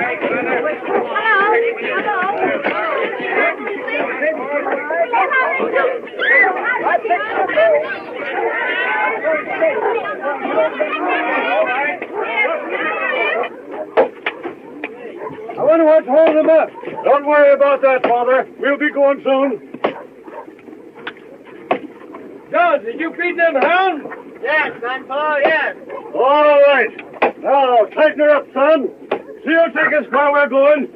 I wonder what's holding them up. Don't worry about that, Father. We'll be going soon. John, did you feed them hounds? Yes, Grandpa, yes. All right. Now, tighten her up, son. She'll take us where we're going.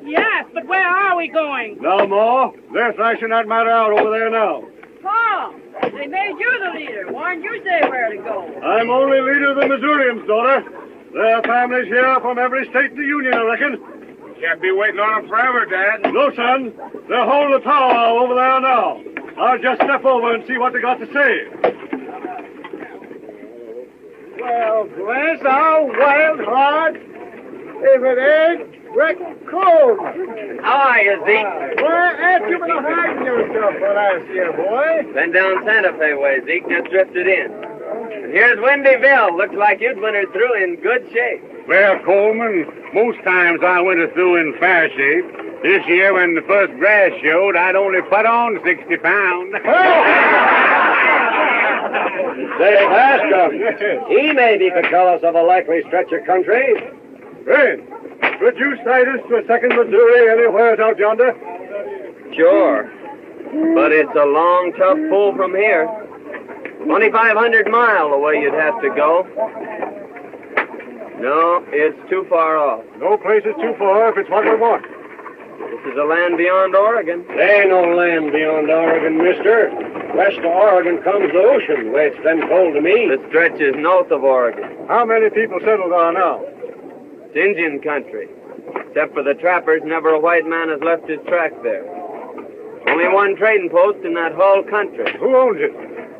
Yes, but where are we going? Now, Ma, they're thrashing that matter out over there now. Paul, they made you the leader. Why didn't you say where to go? I'm only leader of the Missourians, daughter. There are families here from every state in the Union, I reckon. Can't be waiting on them forever, Dad. No, son. They're holding the powwow over there now. I'll just step over and see what they got to say. Well, bless our wild heart, if it ain't Rick Coleman. How are you, Zeke? Why, ain't you been hiding yourself for last year, boy? Been down Santa Fe way, Zeke. Just drifted in. And here's Windyville. Looks like you'd wintered through in good shape. Well, Coleman, most times I went through in fair shape. This year, when the first grass showed, I'd only put on 60 pounds. Say, ask him. He maybe could tell us of a likely stretch of country. Hey, could you sight us to a second Missouri anywhere out yonder? Sure. But it's a long, tough pull from here. 2,500 miles away you'd have to go. No, it's too far off. No place is too far if it's what we want. This is a land beyond Oregon. There ain't no land beyond Oregon, mister. West of Oregon comes the ocean, the way it's been told to me. The stretch is north of Oregon. How many people settled there now? It's Indian country. Except for the trappers, never a white man has left his track there. Only one trading post in that whole country. Who owns it?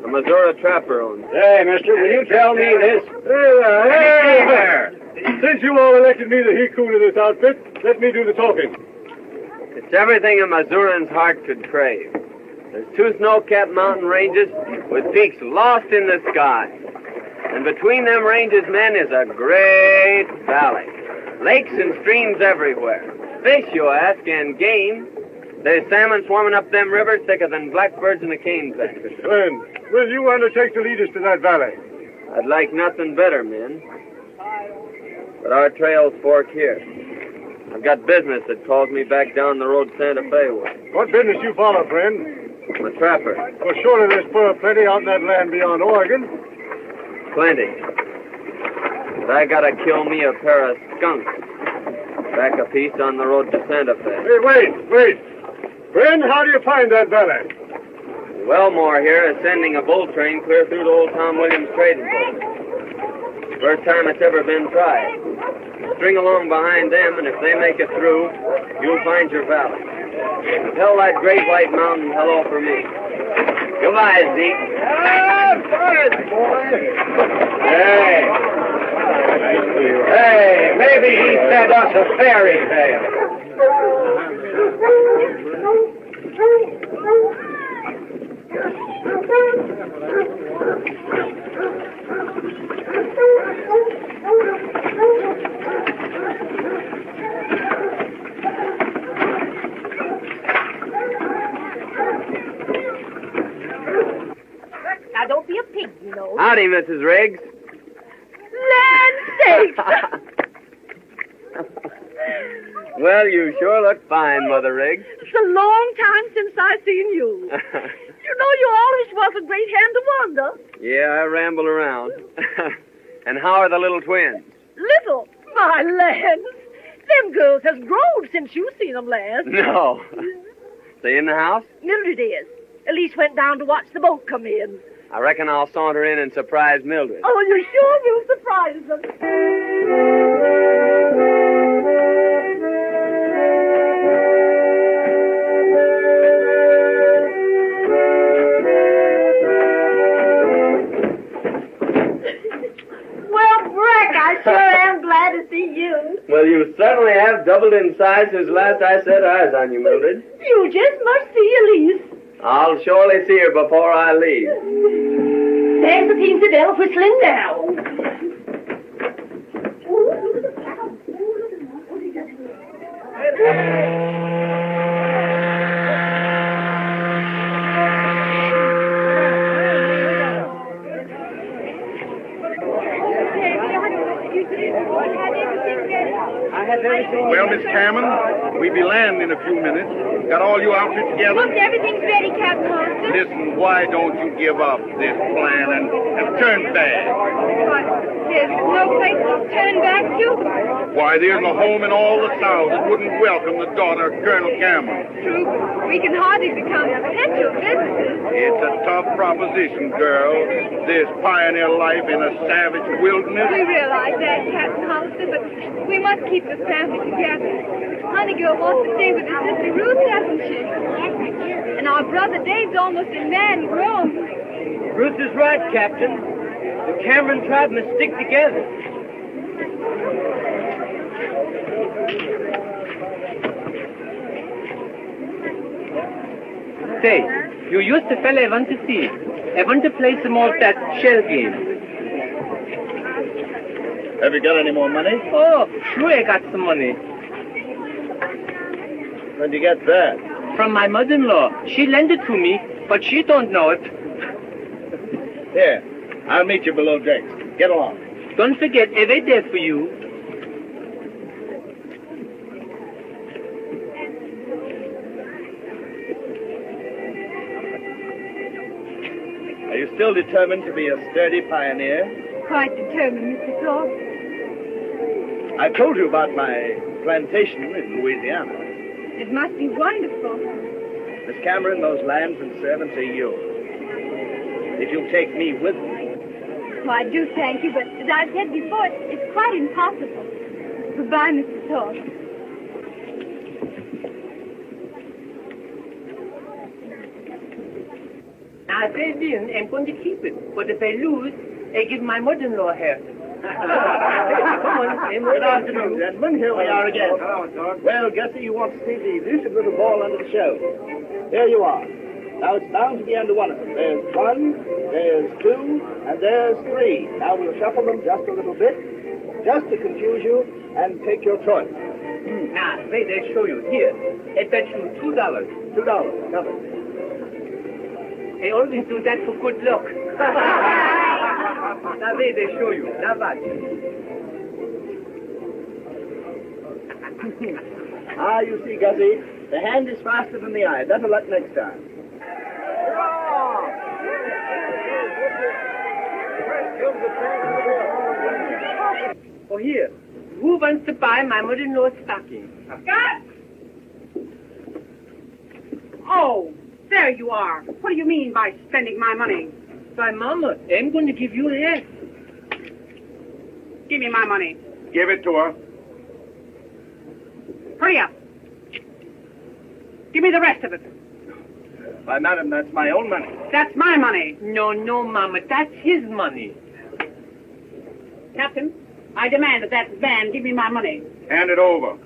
A Missouri trapper owns it. Hey, mister, will you tell me this? Hey there! Since you all elected me the he-coon of this outfit, let me do the talking. It's everything a Missourian's heart could crave. There's 2 snow-capped mountain ranges with peaks lost in the sky. And between them ranges, men, is a great valley. Lakes and streams everywhere. Fish, you ask, and game. There's salmon swarming up them rivers thicker than blackbirds in a cane's-back. Glenn, will you undertake to lead us to that valley? I'd like nothing better, men. But our trails fork here. I've got business that calls me back down the road Santa Fe way. What business you follow, friend? I'm a trapper. Well, surely there's fur plenty out in that land beyond Oregon. Plenty. But I gotta kill me a pair of skunks. Back a piece on the road to Santa Fe. Hey, wait. Friend, how do you find that valley? Wellmore here is sending a bull train clear through to old Tom Williams trading post. First time it's ever been tried. String along behind them, and if they make it through, you'll find your valley. Tell that great white mountain hello for me. Goodbye, Zeke. Boy. Hey, maybe he said us a fairy tale. Now, don't be a pig, you know. Howdy, Mrs. Riggs. Land sakes! Well, you sure look fine, Mother Riggs. It's a long time since I seen you. You know you always was a great hand to wander. Yeah, I ramble around. And how are the little twins? Little, my lands. Them girls has grown since you seen them last. No. They in the house? Mildred is. Elise went down to watch the boat come in. I reckon I'll saunter in and surprise Mildred. Oh, you sure will surprise them. Well, Breck, I sure am glad to see you. Well, you certainly have doubled in size since last I set eyes on you, Mildred. You just must see Elise. I'll surely see her before I leave. There's the Peensy bell whistling now. Well, Miss Cameron, we'll be landing in a few minutes. Got all your outfits together? Look, everything's ready, Captain Holston. Listen, why don't you give up this plan and turn back? But there's no place to turn back to. Why, there's a home in all the South that wouldn't welcome the daughter of Colonel Cameron. True, we can hardly become potential visitors. It's a tough proposition, girl. This pioneer life in a savage wilderness. We realize that, Captain Holston, but we must keep the family together. Honeygirl wants to stay with her sister Ruth, doesn't she? And our brother Dave's almost a man grown. Ruth is right, Captain. The Cameron tribe must stick together. Say, you used the fella I want to see. I want to play some more of that shell game. Have you got any more money? Oh, sure I got some money. Where'd you get that? From my mother-in-law. She lent it to me, but she don't know it. Here, I'll meet you below decks. Get along. Don't forget, I wait there for you. Are you still determined to be a sturdy pioneer? Quite determined, Mr. Thorpe. I told you about my plantation in Louisiana. It must be wonderful. Miss Cameron, those lands and servants are yours. If you'll take me with you. Well, I do thank you, but as I've said before, it's quite impossible. Goodbye, Mr. Thorpe. Now, if I win, I'm going to keep it. But if I lose, I give my mother-in-law her. Come on, Good afternoon, gentlemen. Here we are again. Well, Gussie, you want to see the elusive little ball under the shell. Here you are. Now, it's bound to be under one of them. There's one, there's two, and there's three. Now, we'll shuffle them just a little bit, just to confuse you, and take your choice. Now, wait, I'll show you. Here, I bet you $2. $2, covered. I always do that for good luck. Now, wait, I'll show you. Now, watch. Ah, you see, Gussie, the hand is faster than the eye. Better luck next time. Oh, here. Who wants to buy my mother-in-law's stocking? Scott! Oh, there you are. What do you mean by spending my money? Why, Mama, I'm going to give you half. Give me my money. Give it to her. Hurry up. Give me the rest of it. Why, madam, that's my own money. That's my money. No, Mama, that's his money. Captain, I demand that man give me my money. Hand it over.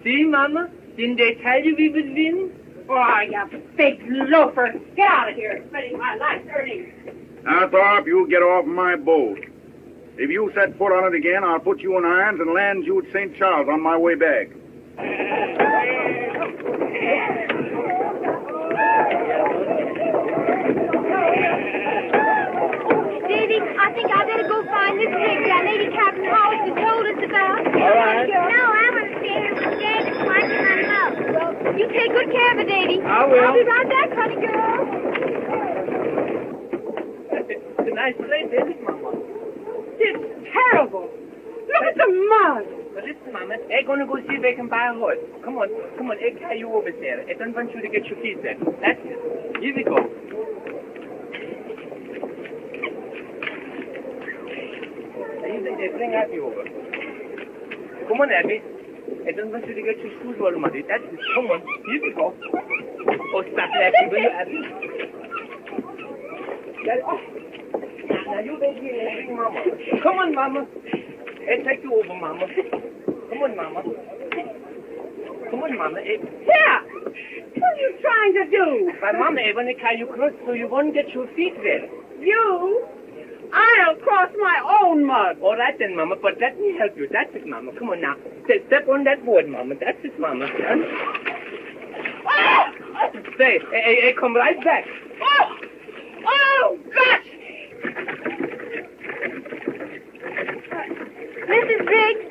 See, Mama? Didn't they tell you we would win? Oh, you big loafer. Get out of here. Spending my life's earnings. Now, Thorpe, you get off my boat. If you set foot on it again, I'll put you in irons and land you at St. Charles on my way back. Davy, I think I better go find this rig that Lady Captain Hollis told us about. All right. No, I want to stay here with Dave and watch him out. Well, you take good care of it, Davy. I will. I'll be right back, honey girl. It's a nice place, isn't it, Mama? It's terrible. Look at the mud. But listen, Mama, I'm going to go see if I can buy a horse. Come on, I'll carry you over there. I don't want you to get your feet wet. That's it. Here we go. They bring Abby over. Come on, Abby. I don't want you to get your shoes all muddy. That's it. Come on, here we go. Oh, stop laughing, will you, Abby? That's it. Now you wait here and bring Mama. Come on, Mama. I'll take you over, Mama. Come on, Mama. Come on, Mama. Yeah. What are you trying to do? My Mama, I want to carry you close so you won't get your feet wet. You? I'll cross my own mud. All right then, Mama, but let me help you. That's it, Mama. Come on now. Step on that board, Mama. That's it, Mama. Oh! Say, hey, come right back. Oh! Oh, gosh! Mrs. Briggs?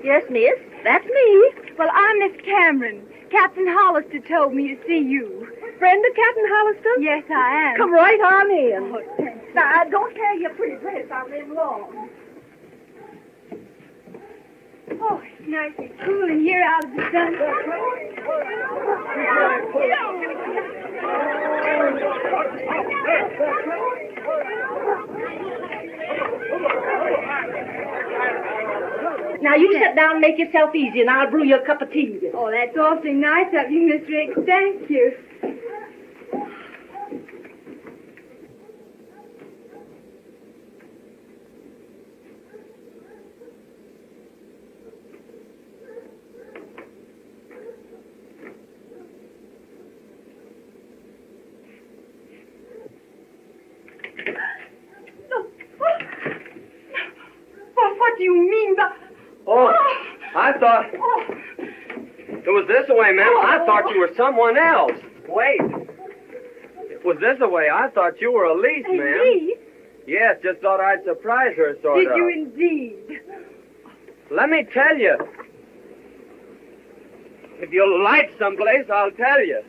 Yes, miss. That's me. Well, I'm Miss Cameron. Captain Hollister told me to see you. Friend of Captain Hollister? Yes, I am. Come right on in. Oh, thanks. Now, don't carry your pretty dress out there long. Oh, it's nice and cool in here out of the sun. Now, you sit down and make yourself easy, and I'll brew you a cup of tea. Oh, that's awfully nice of you, Miss Riggs. Thank you. What do you mean by... Oh, I thought... It was this way, ma'am. I thought you were someone else. Wait. It was this way. I thought you were Elise, ma'am. Elise? Yes, just thought I'd surprise her, sort of. Did you indeed? Let me tell you. If you'll light someplace, I'll tell you.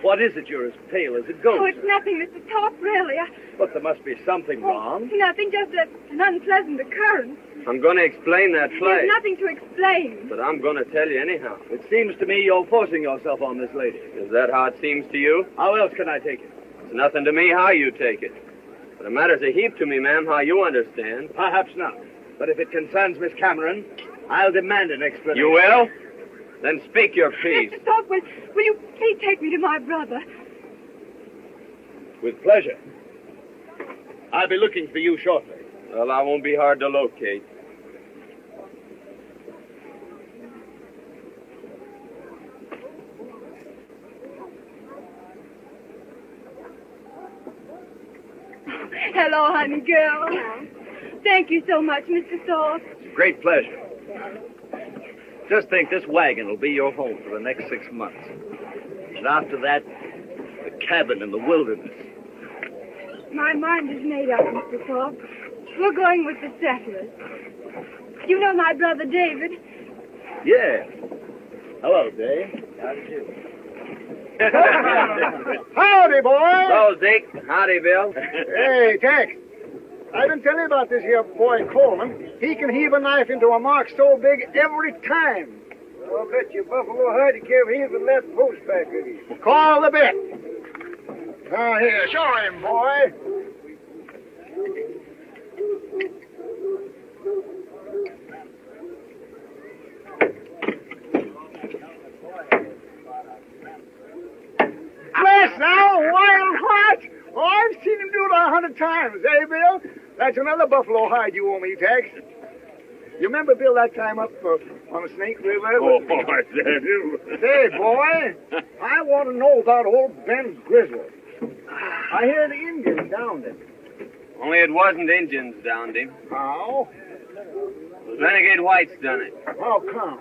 What is it? You're as pale as a ghost. Oh, it's nothing, Mr. Top, really. But there must be something wrong. Nothing, just an unpleasant occurrence. I'm going to explain that play. There's nothing to explain. But I'm going to tell you anyhow. It seems to me you're forcing yourself on this lady. Is that how it seems to you? How else can I take it? It's nothing to me how you take it. But it matters a heap to me, ma'am, how you understand. Perhaps not. But if it concerns Miss Cameron, I'll demand an explanation. You will? Then speak your piece. Mr. Top, will you please take me to my brother? With pleasure. I'll be looking for you shortly. Well, I won't be hard to locate. Hello, honey girl. Thank you so much, Mr. Thorpe. It's a great pleasure. Just think, this wagon will be your home for the next 6 months. And after that, the cabin in the wilderness. My mind is made up, Mr. Thorpe. We're going with the settlers. You know my brother David? Yeah. Hello, Dave. How do you do? Howdy, boy. So, Zeke. Howdy, Bill. Hey, Tex. I've been telling you about this here boy Coleman. He can heave a knife into a mark so big every time. I'll bet you Buffalo Hide can't heave that post back with you. Call the bet. Now, here, show him, boy. Bless now, wild heart. Oh, I've seen him do it 100 times, eh, Bill? That's another buffalo hide you owe me, Tex. You remember, Bill, that time up on the Snake River? Oh, I do. Say, boy, I want to know about old Ben Grizzly. I hear the Indians downed him. Only it wasn't Indians downed him. How? The renegade whites done it. How come?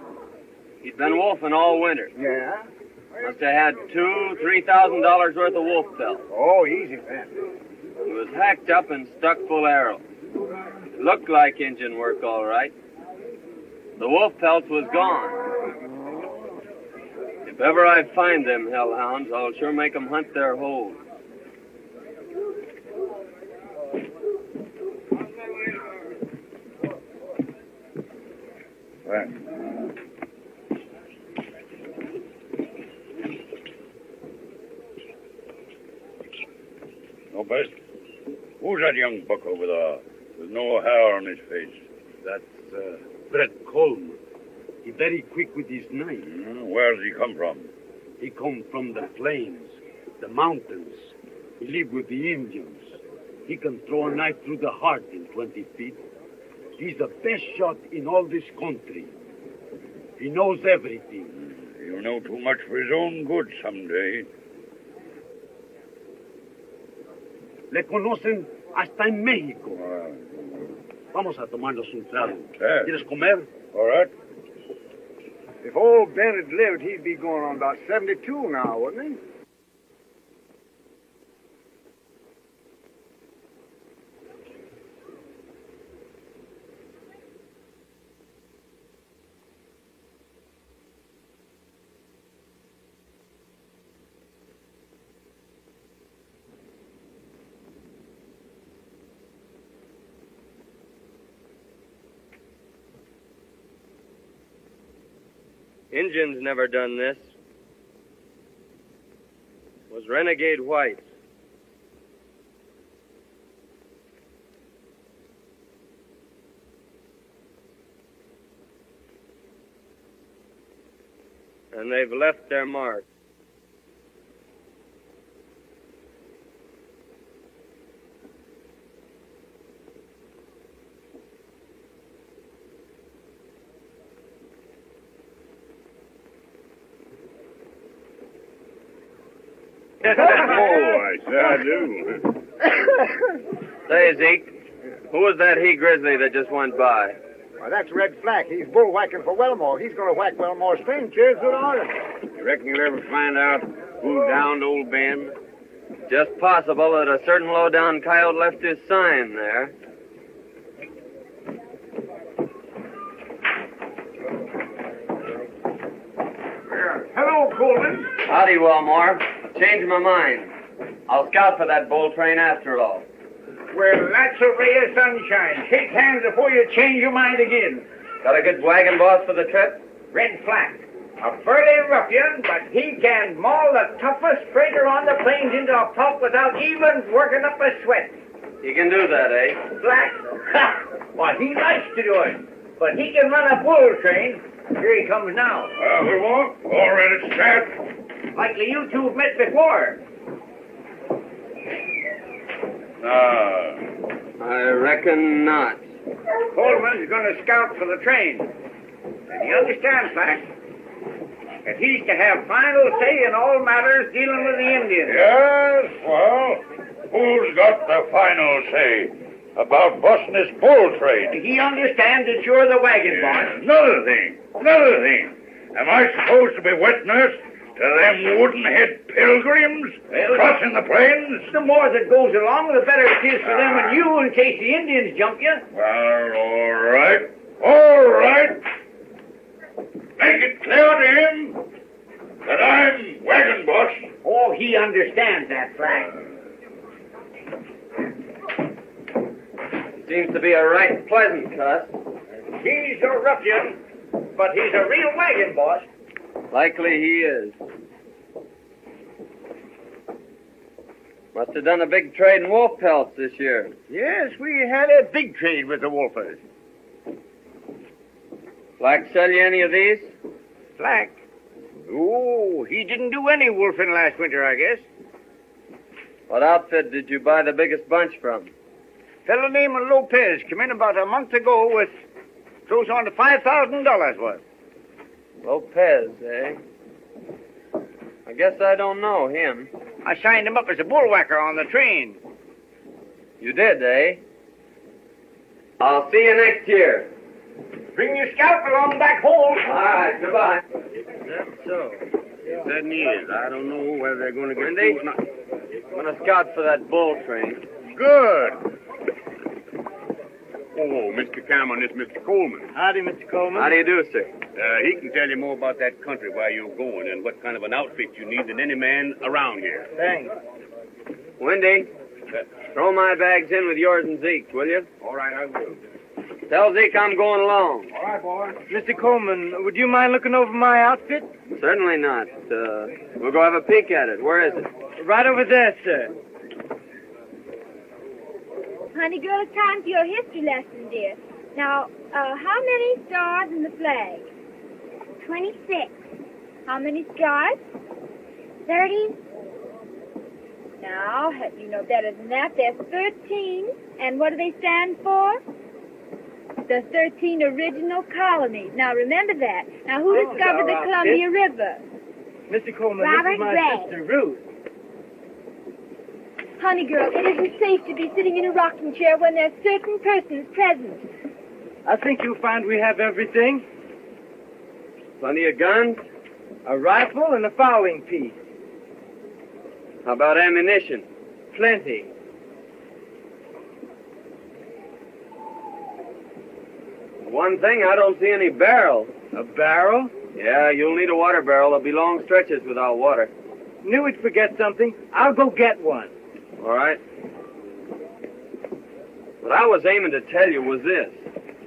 He'd been wolfing all winter. Yeah? Must have had $2,000-3,000 worth of wolf pelts. Oh, easy, Ben. He was hacked up and stuck full of arrows. It looked like Indian work, all right. The wolf pelts was gone. If ever I find them hellhounds, I'll sure make 'em hunt their holes. Right. No, best. Who's that young buck over there with no hair on his face? That's Brett Coleman. He very quick with his knife. Where does he come from? He come from the plains, the mountains. He live with the Indians. He can throw a knife through the heart in 20 feet. He's the best shot in all this country. He knows everything. He'll know too much for his own good someday. Le conocen hasta en México. Vamos a tomarnos un trago. ¿Quieres comer? All right. If old Ben had lived, he'd be going on about 72 now, wouldn't he? Injuns never done this. Was renegade whites. And they've left their mark. Oh, I sure do. Say, Zeke, who was that he-grizzly that just went by? Well, that's Red Flack. He's bull-whacking for Wellmore. He's going to whack Wellmore's string. Cheers to the order. You reckon you'll ever find out who downed old Ben? Just possible that a certain low-down coyote left his sign there. Hello, Coleman. Howdy, Wellmore. Changed my mind. I'll scout for that bull train after all. Well, that's a ray of sunshine. Shake hands before you change your mind again. Got a good wagon boss for the trip? Red Flack. A burly ruffian, but he can maul the toughest freighter on the plains into a pulp without even working up a sweat. He can do that, eh? Black? Ha! Well, he likes to do it. But he can run a bull train. Here he comes now. We won't. All ready, start. Likely you two have met before. I reckon not. Coleman's going to scout for the train. And he understands that. That he's to have final say in all matters dealing with the Indians. Yes, well, who's got the final say about busting this bull train? He understands that you're the wagon boss. Another thing. Am I supposed to be witness to them wooden-head pilgrims crossing the plains? The more that goes along, the better it is for them and you in case the Indians jump you. Well, all right. Make it clear to him that I'm wagon boss. Oh, he understands that, Flack. Seems to be a right pleasant cuss. He's a ruffian, but he's a real wagon boss. Likely he is. Must have done a big trade in wolf pelts this year. Yes, we had a big trade with the wolfers. Flack sell you any of these? Flack? Oh, he didn't do any wolfing last winter, I guess. What outfit did you buy the biggest bunch from? Fellow named Lopez came in about a month ago with close on to $5,000 worth. Lopez, eh? I guess I don't know him. I signed him up as a bullwhacker on the train. You did, eh? I'll see you next year. Bring your scalp along back hole. All right, goodbye. That's so. It certainly is. I don't know whether they're going to get Wendy? through or not. I'm going to scout for that bull train. Good. Oh, Mr. Cameron, this is Mr. Coleman. Howdy, Mr. Coleman. How do you do, sir? He can tell you more about that country, where you're going, and what kind of an outfit you need than any man around here. Thanks. Wendy, throw my bags in with yours and Zeke's, will you? All right, I will. Tell Zeke I'm going along. All right, boy. Mr. Coleman, would you mind looking over my outfit? Certainly not. We'll go have a peek at it. Where is it? Right over there, sir. Honey girl, it's time for your history lesson, dear. Now, how many stars in the flag? 26. How many stripes? 30. Now, you know better than that. There's 13. And what do they stand for? The 13 original colonies. Now, remember that. Now, who discovered the Columbia River? Mr. Coleman, Robert this is my Gray. sister, Ruth. Honey girl, it isn't safe to be sitting in a rocking chair when there's certain persons present. I think you'll find we have everything. Plenty of guns? A rifle and a fowling piece. How about ammunition? Plenty. One thing, I don't see any barrels. A barrel? Yeah, you'll need a water barrel. There'll be long stretches without water. Knew we'd forget something. I'll go get one. All right. What I was aiming to tell you was this.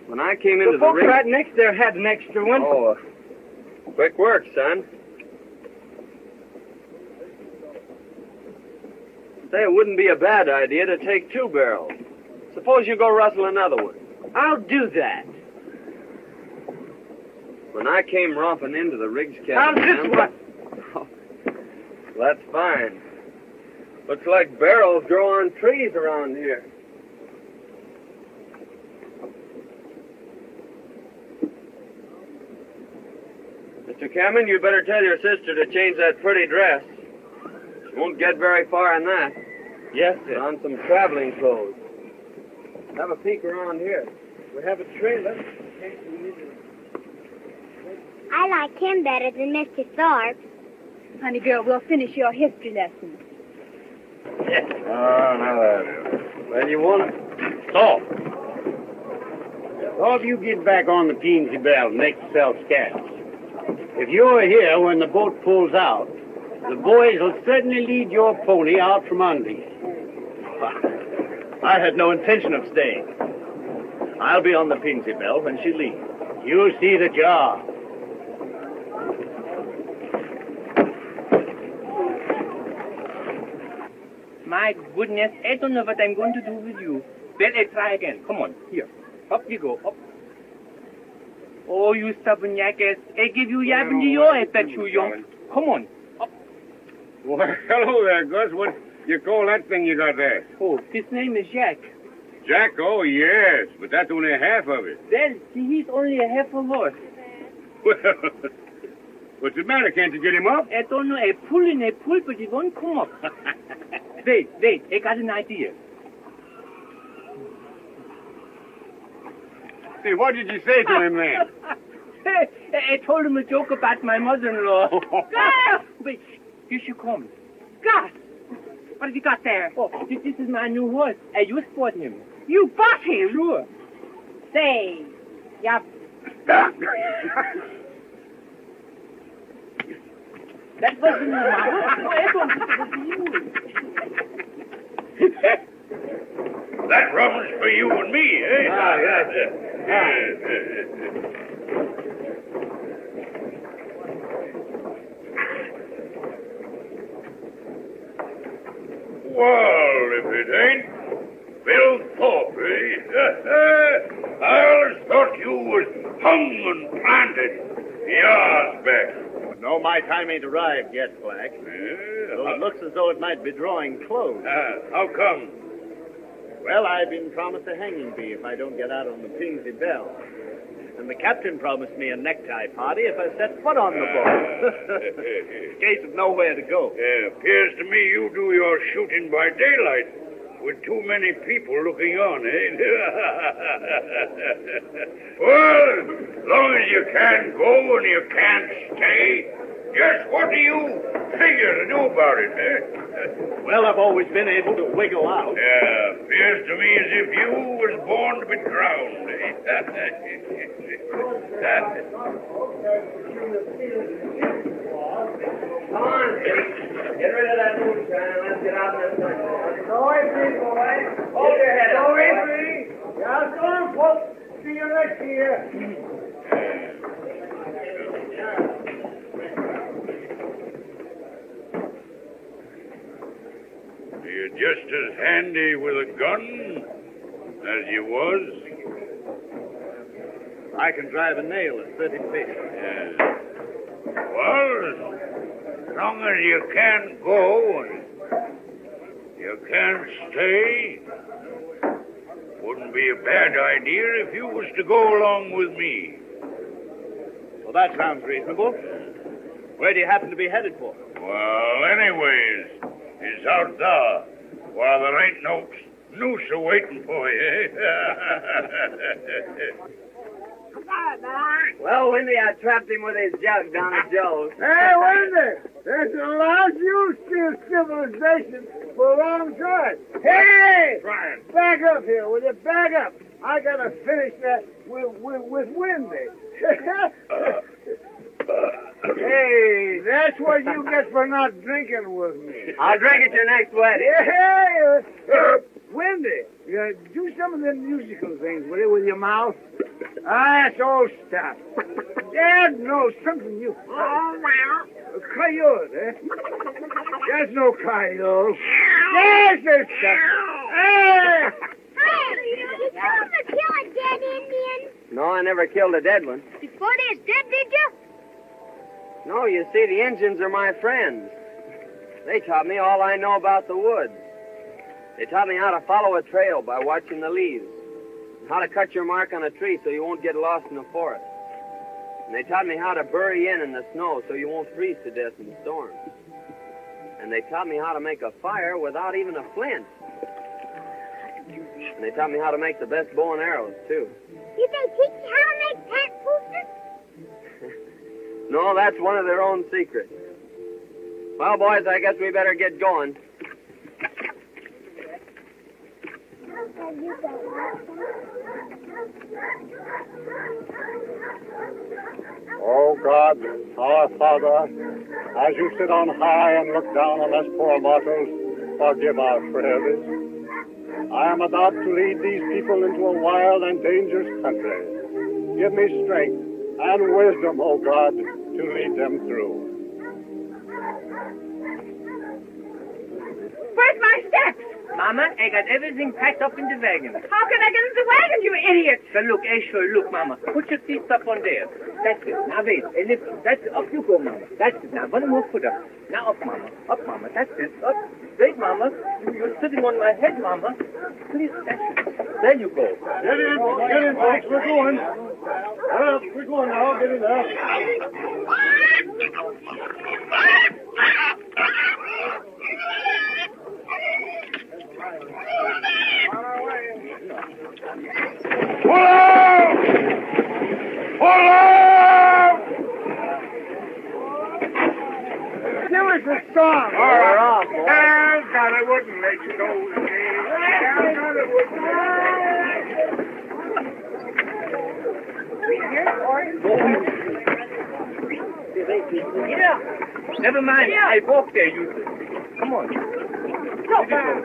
When I came into The the folks ring... right next there had an extra one. Oh, quick work, son. Say, it wouldn't be a bad idea to take 2 barrels. Suppose you go rustle another one. I'll do that. When I came romping into the Riggs How's cabin... this one? Oh, that's fine. Looks like barrels grow on trees around here. Mr. Cameron, you better tell your sister to change that pretty dress. She won't get very far in that. Yes, Put on some traveling clothes. Have a peek around here. We have a trailer. I like him better than Mr. Thorpe. Honey girl, we'll finish your history lesson. Oh, now that. Well, you want it? Stop. All of you get back on the Teensy Bell and make yourselves scarce. If you're here when the boat pulls out, the boys will certainly lead your pony out from under you. I had no intention of staying. I'll be on the Teensy Bell when she leaves. You see the job. My goodness, I don't know what I'm going to do with you. Well, I try again. Come on, here. Up you go, up. Oh, you stubborn jackass. I give you yabbing I bet you young. Come on, up. Well, hello there, Gus. What you call that thing you got there? Oh, his name is Jack. Jack? Oh, yes, but that's only half of it. Well, he's only a half a horse. Well, what's the matter? Can't you get him up? I don't know, I pull, but he won't come up. Wait, I got an idea. Say, what did you say to him then? I told him a joke about my mother-in-law. Wait, here she comes. Gus! What have you got there? Oh, this is my new horse. I just bought him. You bought him? Sure. Say, yeah. That wasn't my horse. No, I thought it was you. That rum's for you and me, eh? Ah, yes. Well, if it ain't Bill Thorpe, eh? I always thought you was hung and planted years back. No, my time ain't arrived yet, Black. Though it looks as though it might be drawing close. How come? Well, I've been promised a hanging bee if I don't get out on the Pingsy Bell. And the captain promised me a necktie party if I set foot on the boat. In case of nowhere to go. Appears to me you do your shooting by daylight with too many people looking on, eh? Well, as long as you can't go and you can't stay, just what do you figure to do about it, eh? Well, I've always been able to wiggle out. Yeah, appears to me as if you was born to be drowned, eh? Come on, Pete. Get rid of that moonshine and let's get out in the sun. Go away, please, boy. Hold your head up. Go away, please. Yeah, go on, folks. See you next year. You're just as handy with a gun as you was. I can drive a nail at 30 feet. Yeah. Well, as long as you can't go and you can't stay, Wouldn't be a bad idea if you was to go along with me. Well, that sounds reasonable. Where do you happen to be headed for? Well, anyways, it's out there. While there ain't no noose waiting for you. Well, Windy, I trapped him with his jug down at Joe's. Hey, Wendy, this allows you to civilization for a long time. Hey! Brian. Back up here, will you? Back up. I gotta finish that with Wendy. Hey, that's what you get for not drinking with me. I'll drink at your next wedding. Hey, Wendy, do some of them musical things, will you, with your mouth? That's old stuff. Dad knows something you... Coyote, eh? There's no coyote. There's this stuff. Hey! Did you ever kill a dead Indian? No, I never killed a dead one. Before they're dead, did you? No, you see, the Injuns are my friends. They taught me all I know about the woods. They taught me how to follow a trail by watching the leaves, how to cut your mark on a tree so you won't get lost in the forest. And they taught me how to bury in the snow so you won't freeze to death in storms. And they taught me how to make a fire without even a flint. And they taught me how to make the best bow and arrows, too. Did they teach you how to make cat boosters? No, that's one of their own secrets. Well, boys, I guess we better get going. Oh, God, our Father, as you sit on high and look down on us poor mortals, forgive our frailties. I am about to lead these people into a wild and dangerous country. Give me strength and wisdom, oh God, to lead them through. Where's my steps? Mama, I got everything packed up in the wagon. How can I get in the wagon, you idiot? So look, sure, look, Mama. Put your feet up on there. That's it. Now wait. And lift. That's it. Up you go, Mama. That's it. Now one more foot up. Now up, Mama. Up, Mama. That's it. Up. Wait, Mama. You're sitting on my head, Mama. Please, that's it. There you go. Get in, folks. We're going. We're going now. Get in there. Pull out! Pull out! Give us a song. We're off, boys. God, I wouldn't let you go with me. Get up. Never mind. I walk there, you two. Come on. Go, Bob.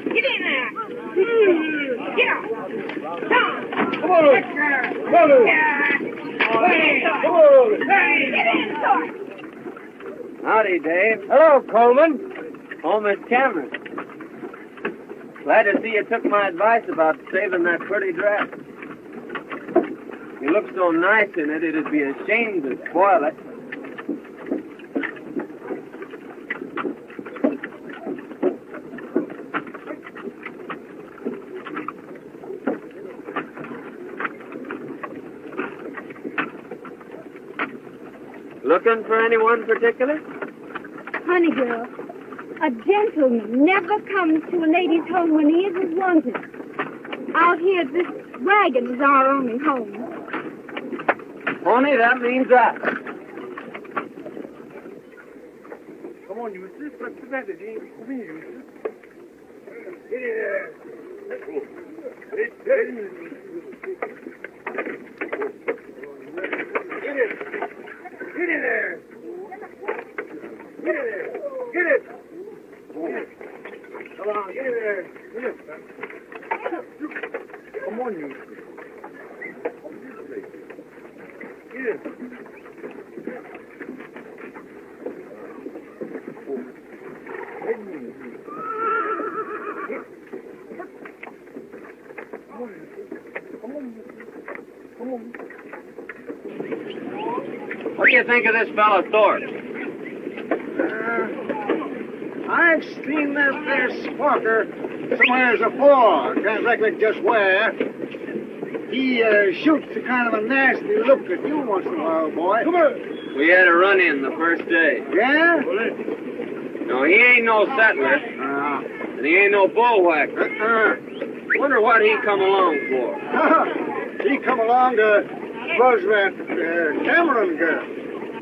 Get in there. Get out. Come on. Howdy, Dave. Hello, Coleman. Oh, Miss Cameron. Glad to see you took my advice about saving that pretty dress. You look so nice in it, it'd be a shame to spoil it. Looking for anyone particular? Honey girl, a gentleman never comes to a lady's home when he isn't wanted. Out here, this wagon is our only home. Pony, that means us. Come on, Eustace. What's the matter, Dave? Come here, Eustace. Get in there. Get in there. Get it. Come on, get in there. Get it. Come on, Eustace. Get it. What do you think of this fellow Thorpe? I've seen that there sparker somewheres afore. Can't recollect just where. He shoots a kind of a nasty look at you once in a while, boy. Come on. We had a run-in the first day. Yeah? No, he ain't no settler. And he ain't no bullwhacker. Wonder what he come along for. He come along to buzz that Cameron girl.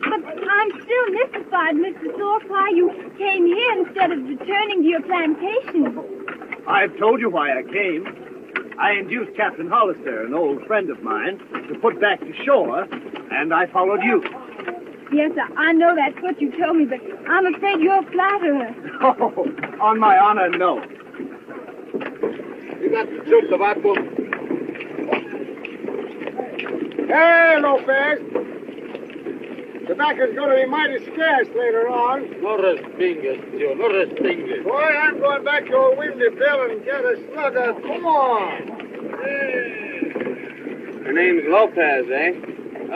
But I'm still mystified, Mr. Thorpe, why you came here instead of returning to your plantation. I've told you why I came. I induced Captain Hollister, an old friend of mine, to put back to shore, and I followed you. Yes, I know that's what you told me, but I'm afraid you're a flatterer. Oh, on my honor, no. You got the soup tobacco? Hey, Lopez. Tobacco's going to be mighty scarce later on. No respingues, tío, no respingues. Boy, I'm going back to old Windy Bill and get a slugger. Come on. Her name's Lopez, eh?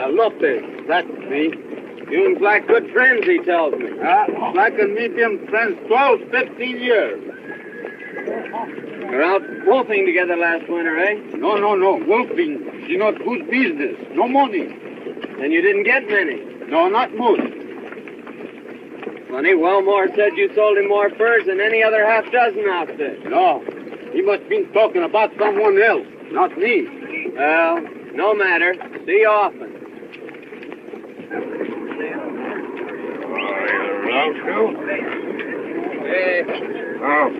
Lopez, that's me. You and Black good friends, he tells me. Black and me been friends 12, 15 years. You're out wolfing together last winter, eh? No. Wolfing. She not good business. No money. And you didn't get many. No, not much. Funny, Wellmore said you sold him more furs than any other half-dozen outfit. No. He must been talking about someone else, not me. Well, no matter. See you often. Around, Phil? Hey. Oh.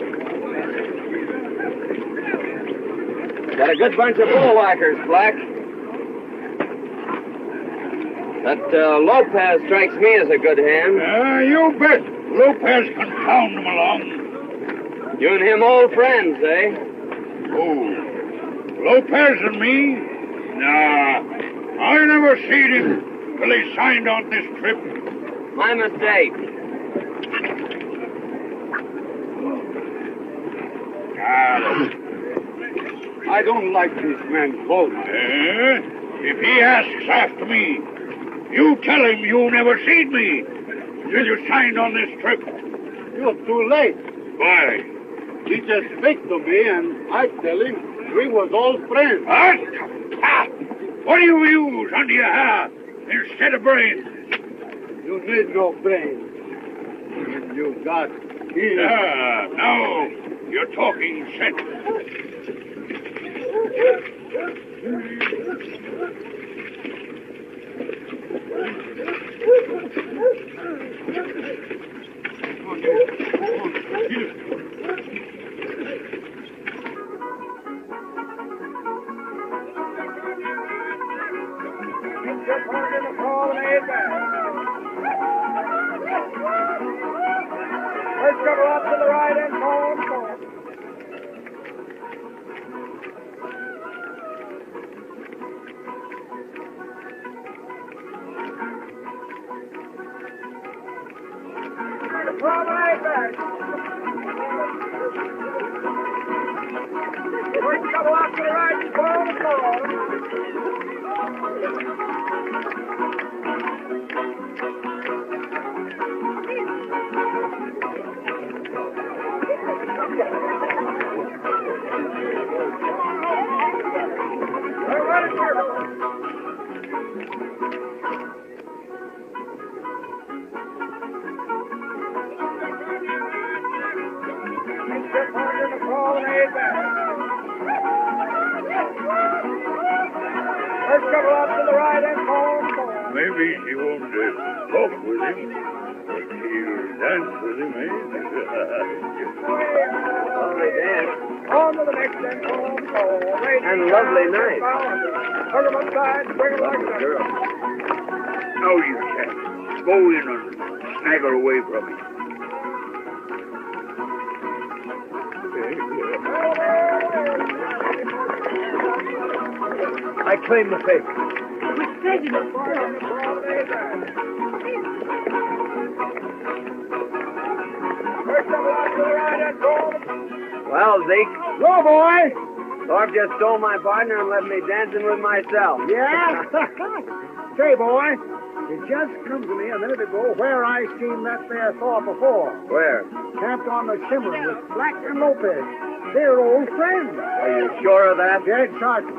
Got a good bunch of bullwhackers, Black. That Lopez strikes me as a good hand. You bet. Lopez can pound them along. You and him old friends, eh? Oh, Lopez and me? Nah, I never seen him till he signed on this trip. My mistake. I don't like this man Coleman. If he asks after me, you tell him you never seen me till you signed on this trip. You're too late. Why? He just speak to me and I tell him we was all friends. What? Ha! What do you use under your hair instead of brains? You need no brains. You got ears. No, you're talking sense. just wanted to call and aid back. First couple up to the right and forward. Promenade back. First couple up to the right and forward. Maybe she won't talk with him, but she'll dance with him, eh? Lovely dance. On to the next and And lovely night. Hook 'em upside, bring 'em like that. Girl. Now you chaps, go in and snaggle away from me. I claim the favor. With prejudice, sir. Well, Zeke, Go, boy. Thorpe just stole my partner and left me dancing with myself. Yeah? Say, boy, it just come to me a minute ago where I seen that there Thorpe before. Where? Camped on the Cimarron with Black and Lopez. They're old friends. Are you sure of that? Dead certain.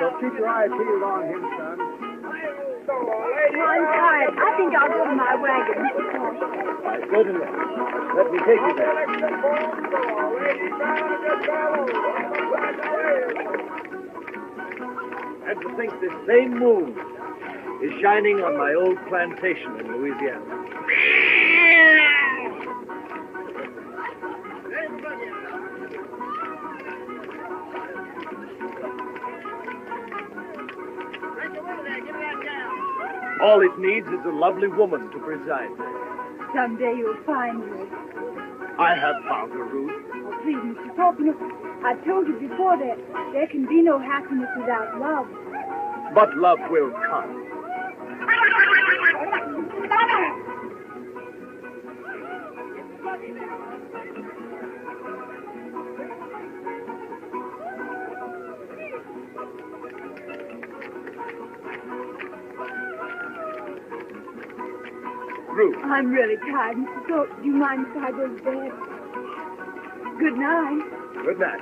So keep your eye peeled on him, son. I'm tired. I think I'll go to my wagon. Good enough. Let me take you there. And to think this same moon is shining on my old plantation in Louisiana. All it needs is a lovely woman to preside there. Someday you'll find her. I have found her, Ruth. Oh, please, Mr. Thorpe, you know, I told you before that there can be no happiness without love. But love will come. Ruth. I'm really tired, Mr. Thorpe. Do you mind if I go to bed? Good night. Good night.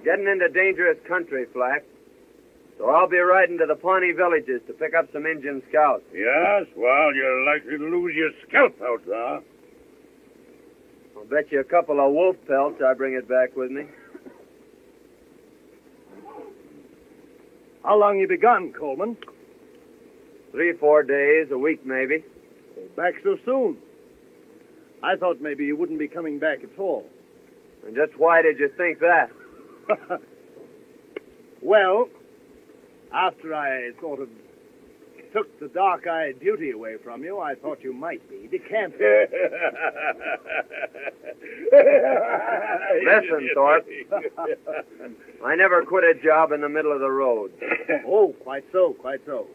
Getting into dangerous country, Flack. So I'll be riding to the Pawnee villages to pick up some Indian scouts. Yes, well, you're likely to lose your scalp out there. I'll bet you a couple of wolf pelts I bring it back with me. How long you begun, Coleman? 3-4 days, a week maybe. Back so soon? I thought maybe you wouldn't be coming back at all. And just why did you think that? Well, after I sort of took the dark-eyed beauty away from you, I thought you might be decamped. Listen, Thorpe. I never quit a job in the middle of the road. Oh, quite so, quite so.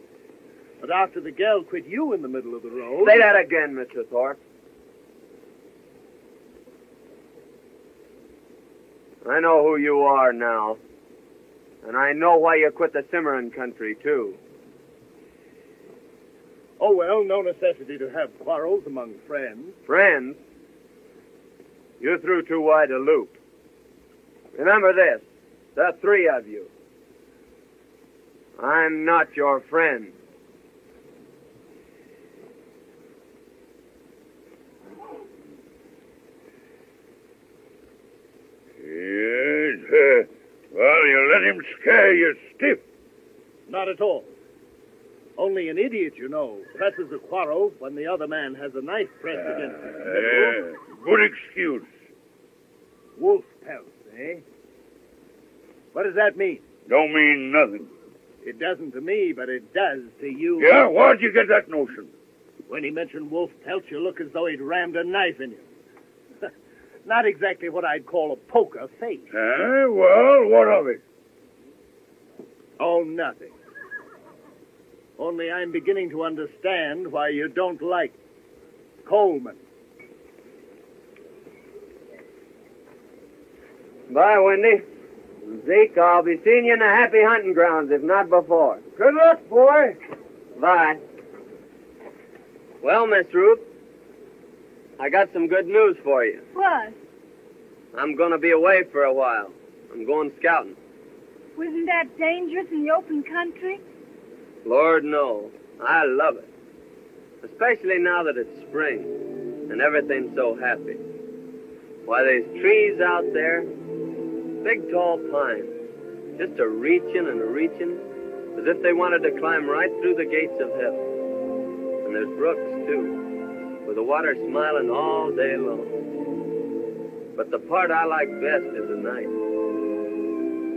But after the gal quit you in the middle of the road... Say that again, Mr. Thorpe. I know who you are now. And I know why you quit the Cimarron country, too. Oh, well, no necessity to have quarrels among friends. Friends? You threw too wide a loop. Remember this, the three of you. I'm not your friend. let him scare you stiff. Not at all. Only an idiot, you know, presses a quarrel when the other man has a knife pressed against him. Good excuse. Wolf pelts, eh? What does that mean? Don't mean nothing. It doesn't to me, but it does to you. Yeah? Where'd you get that notion? When he mentioned wolf pelts, you look as though he'd rammed a knife in you. Not exactly what I'd call a poker face. Well, what of it? Oh, nothing. Only I'm beginning to understand why you don't like Coleman. Bye, Wendy. Zeke, I'll be seeing you in the happy hunting grounds, if not before. Good luck, boy. Bye. Well, Miss Ruth, I got some good news for you. What? I'm going to be away for a while. I'm going scouting. Wasn't that dangerous in the open country? Lord, no. I love it. Especially now that it's spring and everything's so happy. Why, there's trees out there, big tall pines, just a-reaching and a-reaching, as if they wanted to climb right through the gates of heaven. And there's brooks, too, with the water smiling all day long. But the part I like best is the night.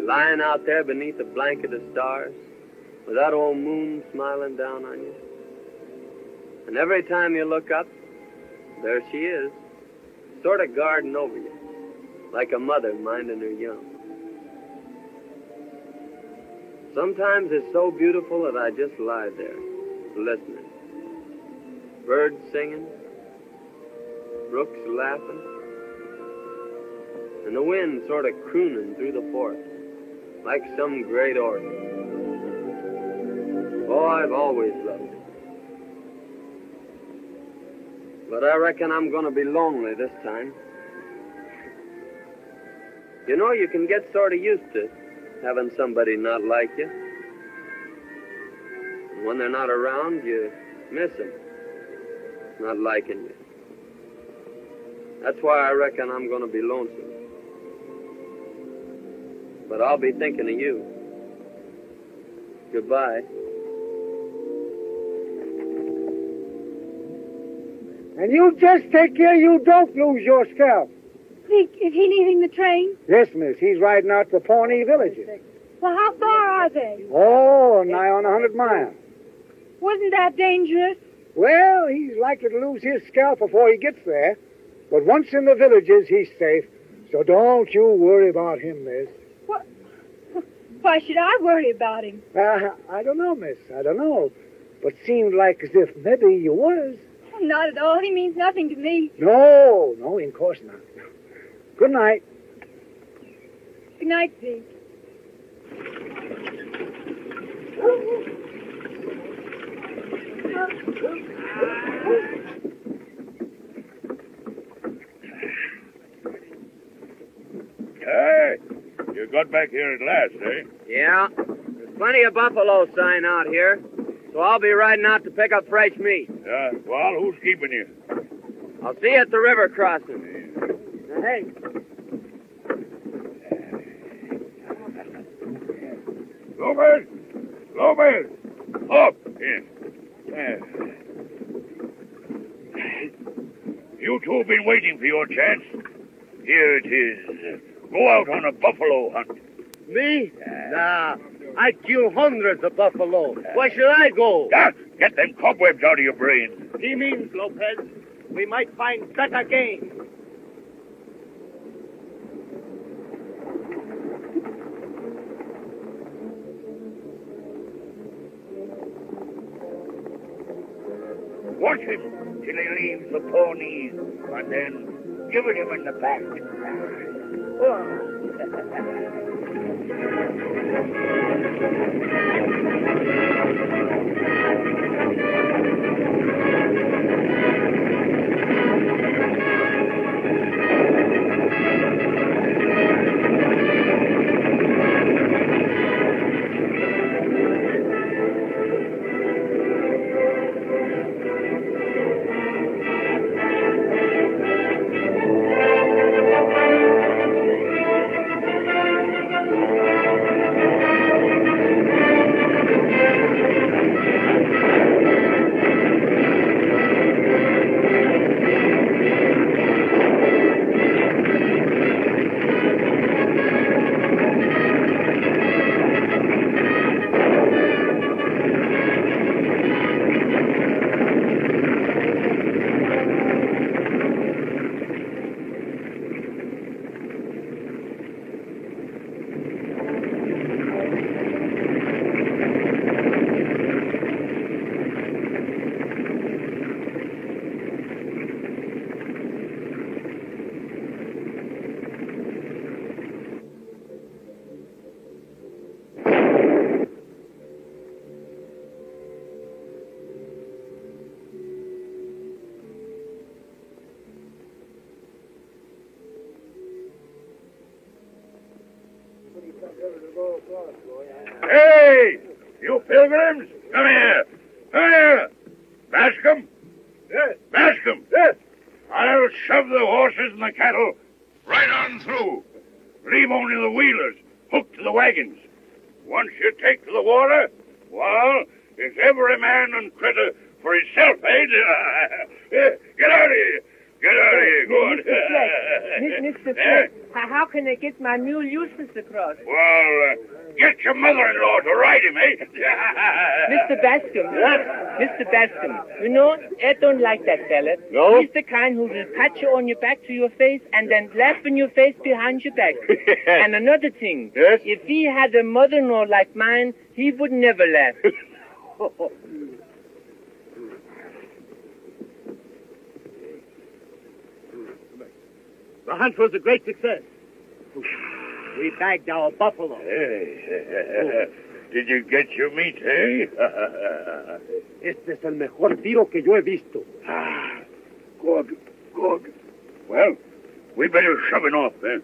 Lying out there beneath a blanket of stars, with that old moon smiling down on you. And every time you look up, there she is, sort of guarding over you, like a mother minding her young. Sometimes it's so beautiful that I just lie there, listening. Birds singing, brooks laughing, and the wind sort of crooning through the forest, like some great organ. Oh, I've always loved it. But I reckon I'm going to be lonely this time. You know, you can get sort of used to having somebody not like you. And when they're not around, you miss them, not liking you. That's why I reckon I'm going to be lonesome. But I'll be thinking of you. Goodbye. And you just take care you don't lose your scalp. Zeke, is he leaving the train? Yes, miss. He's riding out to the Pawnee villages. Well, how far are they? Oh, nigh on 100 miles. Wasn't that dangerous? Well, he's likely to lose his scalp before he gets there. But once in the villages, he's safe. So don't you worry about him, miss. What? Why should I worry about him? I don't know, miss. I don't know. But seemed like as if maybe you was. Not at all. He means nothing to me. No, in course not. Good night. Good night, Zeke. Hey, you got back here at last, eh? Yeah. There's plenty of buffalo sign out here, so I'll be riding out to pick up fresh meat. Yeah, well, who's keeping you? I'll see you at the river crossing. Hey. Lopez! Up! Here. You two have been waiting for your chance. Here it is. Go out on a buffalo hunt. Me? Nah. I kill hundreds of buffalo. Why should I go? Yeah, get them cobwebs out of your brain. He means, Lopez, we might find better game. Watch him till he leaves the ponies, and then give it him in the back. Hey, you pilgrims, come here. Come here. Bascom? Yes. Bascom? Yes. I'll shove the horses and the cattle right on through. Leave only the wheelers hooked to the wagons. Once you take to the water, well, it's every man and critter for himself, eh? Get out of here. Get out of here. Go on. Mr. Fleck, how can I get my mule Eustace across? Well, get your mother-in-law to ride him, eh? Mr. Bascom. Mr. Bascom, you know, I don't like that fella. No? He's the kind who will pat you on your back to your face and then laugh in your face behind your back. And another thing. Yes? If he had a mother-in-law like mine, he would never laugh. The hunt was a great success. We bagged our buffalo. Hey, did you get your meat, eh? Este es el mejor tiro que yo he visto. Good, good. Well, we better shove it off, then.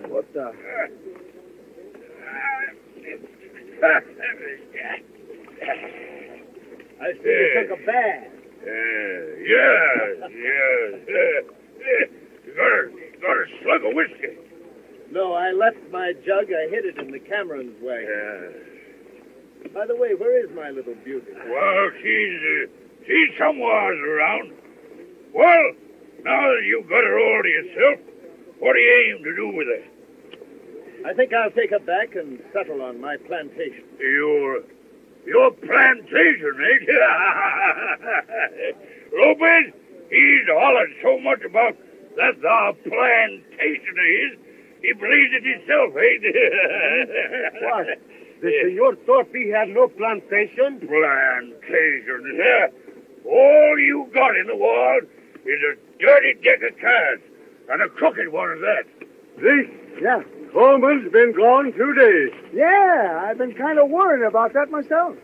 What the? I see you took a bath. Yes. You got a slug of whiskey. No, I left my jug. I hid it in the Cameron's wagon. By the way, where is my little beauty? Well, she's somewhere around. Well, now that you've got her all to yourself, what do you aim to do with her? I think I'll take her back and settle on my plantation. Your plantation, eh? Lopez, he's hollered so much about that our plantation of his, he believes it himself, eh? What? The Senor Torpy had no plantation? Plantation, yeah. All you got in the world is a dirty deck of cards, and a crooked one at that. See? Yeah. Coleman's been gone 2 days. Yeah, I've been kind of worried about that myself.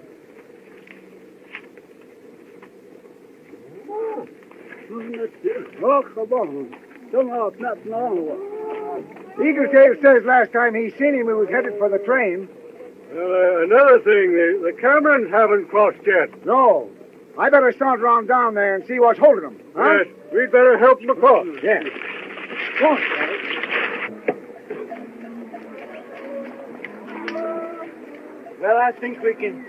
Eagletail says last time he seen him, he was headed for the train. Another thing, the Camerons haven't crossed yet. No, I better saunter on down there and see what's holding them. Huh? Yes, we'd better help them across. Yeah. Go on. Well, I think we can...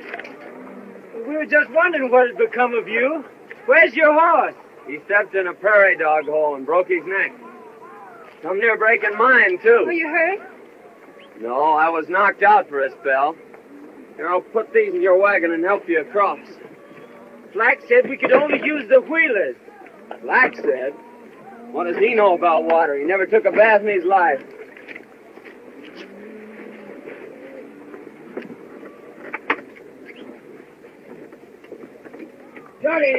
We were just wondering what had become of you. Where's your horse? He stepped in a prairie dog hole and broke his neck. Come near breaking mine, too. Were you hurt? No, I was knocked out for a spell. Here, I'll put these in your wagon and help you across. Flack said we could only use the wheelers. Black said? What does he know about water? He never took a bath in his life. Johnny!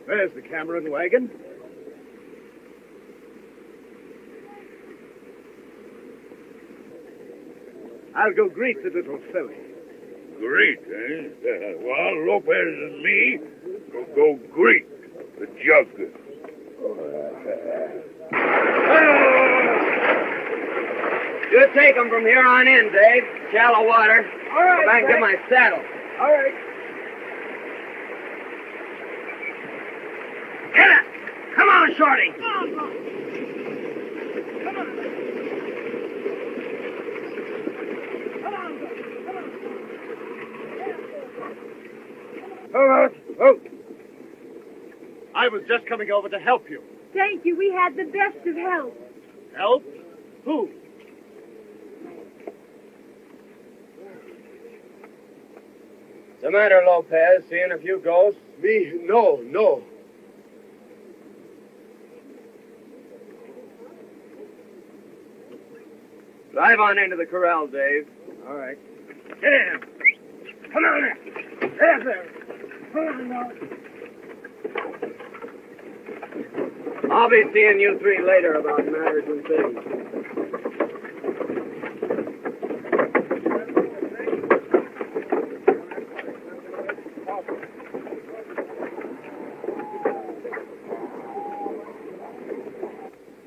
There's the Cameron wagon. I'll go greet the little filly. Greet, eh? Well, Lopez and me will go greet the jug. You take him from here on in, Dave. Shallow water. All right, Go back and get Frank. my saddle. All right. Get it! Come on, Shorty! Oh, I was just coming over to help you. Thank you. We had the best of help. Help? Who? What's the matter, Lopez? Seeing a few ghosts? Me? No. Drive on into the corral, Dave. All right. Get in. Come on in. There. Come on now. I'll be seeing you three later about matters and things.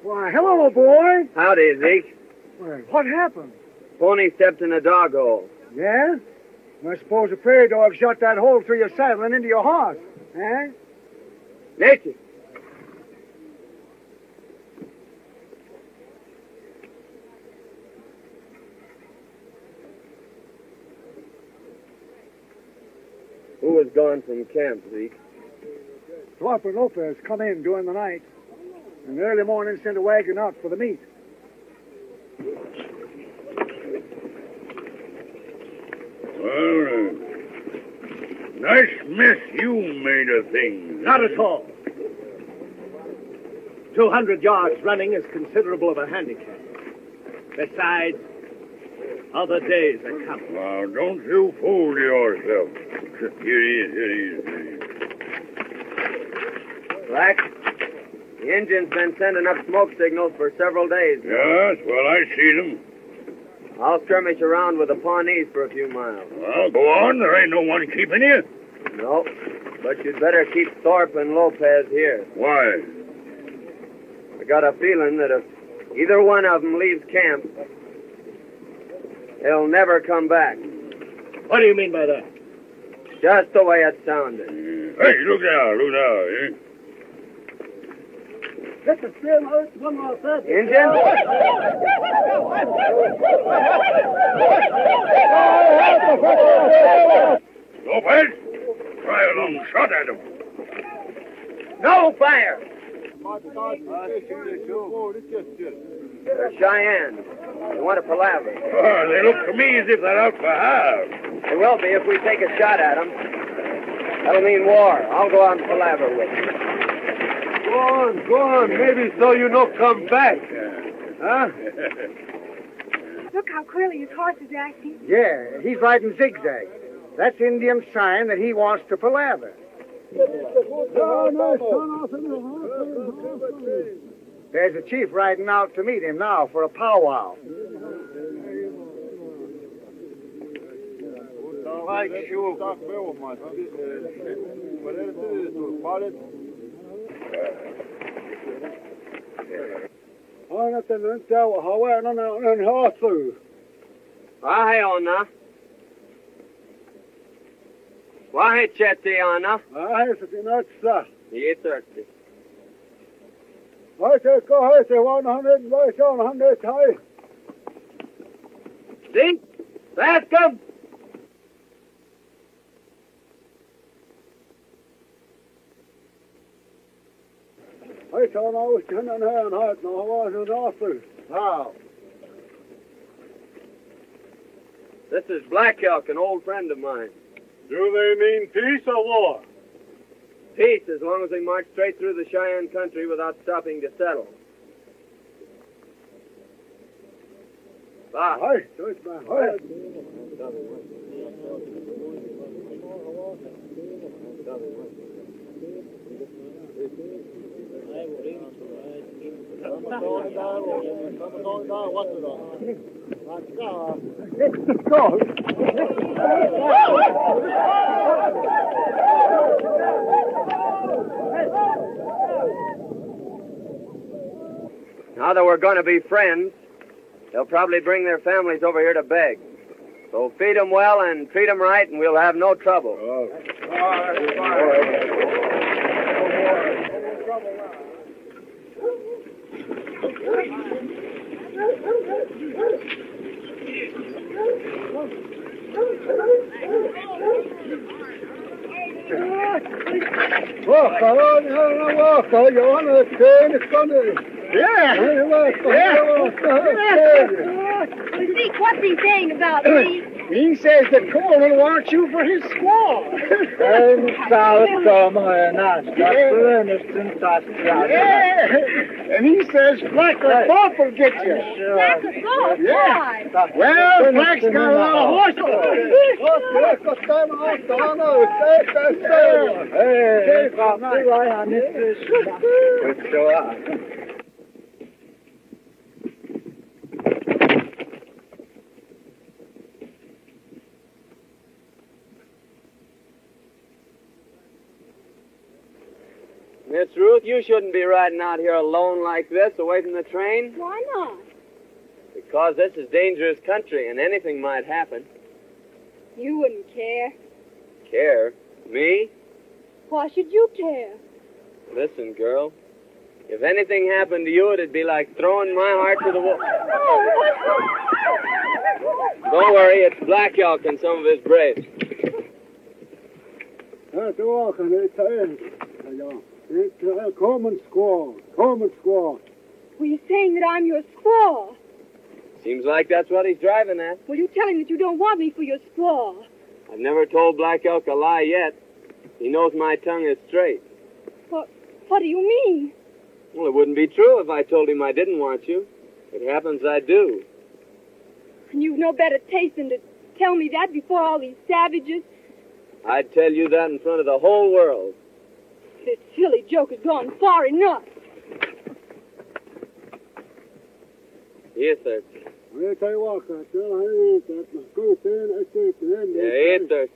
Why, hello, boy. Howdy, Zeke. Well, what happened? Pony stepped in a dog hole. Yeah? I suppose a prairie dog shot that hole through your saddle and into your horse. Eh? Nicky. Who was gone from camp, Zeke? Thorpe and Lopez come in during the night. And early morning sent a wagon out for the meat. Well, nice mess you made of things. Not at all. 200 yards running is considerable of a handicap. Besides, other days are coming. Now, don't you fool yourself. Here he is. Black, the engine's been sending up smoke signals for several days now. Yes, well, I see them. I'll skirmish around with the Pawnees for a few miles. Well, go on. There ain't no one keeping you. No, but you'd better keep Thorpe and Lopez here. Why? I got a feeling that if either one of them leaves camp, he'll never come back. What do you mean by that? Just the way it sounded. Hey, look out, eh? Get the steel out, one more third. Injun? Lopez, try a long shot at him. No fire! They're Cheyenne. They want to palaver. Oh, they look to me as if they're out for half. They will be if we take a shot at them. That'll mean war. I'll go out and palaver with them. Go on. Maybe so you no come back. Huh? Look how clearly his horse is acting. Yeah, he's riding zigzag. That's Indian sign that he wants to palaver. There's a chief riding out to meet him now for a powwow. Ahai, Ona. Why, Chetiana? Ai, se sinatsa. Yes, sir. Ai, se 100, 100, high. See? Bascom! Ai, se on ollut hänen haet, no vaan sen offer. How? This is Black Elk, an old friend of mine. Do they mean peace or war? Peace, as long as we march straight through the Cheyenne country without stopping to settle. Bye. Ai, se olisi vähän haet. Now that we're going to be friends, they'll probably bring their families over here to beg. So feed them well and treat them right, and we'll have no trouble. Zeke, what's he saying about me? He says that Coleman wants you for his squaw. Yeah, and he says Black Wolf will get you. Black Wolf? Yeah. Why? Well, Black's got a lot of horses. Miss Ruth, you shouldn't be riding out here alone like this, away from the train. Why not? Because this is dangerous country, and anything might happen. You wouldn't care. Care? Me? Why should you care? Listen, girl. If anything happened to you, it'd be like throwing my heart to the wall. Don't worry, it's Black Elk and some of his braves. Coleman squaw. Coleman squaw. Well, you're saying that I'm your squaw. Seems like that's what he's driving at. Well, you tell him that you don't want me for your squaw. I've never told Black Elk a lie yet. He knows my tongue is straight. What do you mean? Well, it wouldn't be true if I told him I didn't want you. It happens I do. And you've no better taste than to tell me that before all these savages. I'd tell you that in front of the whole world. This silly joke has gone far enough. Yes, sir. Yeah, yes, sir.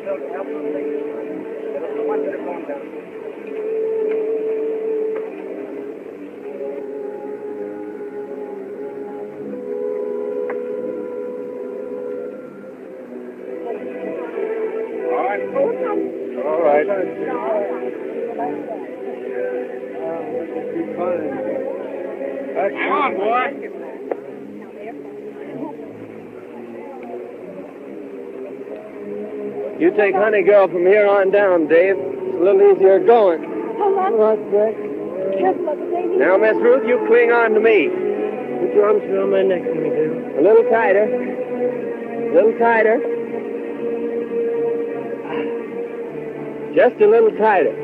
help them, please. The ones that have gone down. All right. Come on, boy. You take Honey Girl from here on down, Dave. It's a little easier going. All right, Greg. Careful of the baby. Now, Miss Ruth, you cling on to me. Put your arms around my neck for me, Dave. A little tighter. A little tighter. Just a little tighter.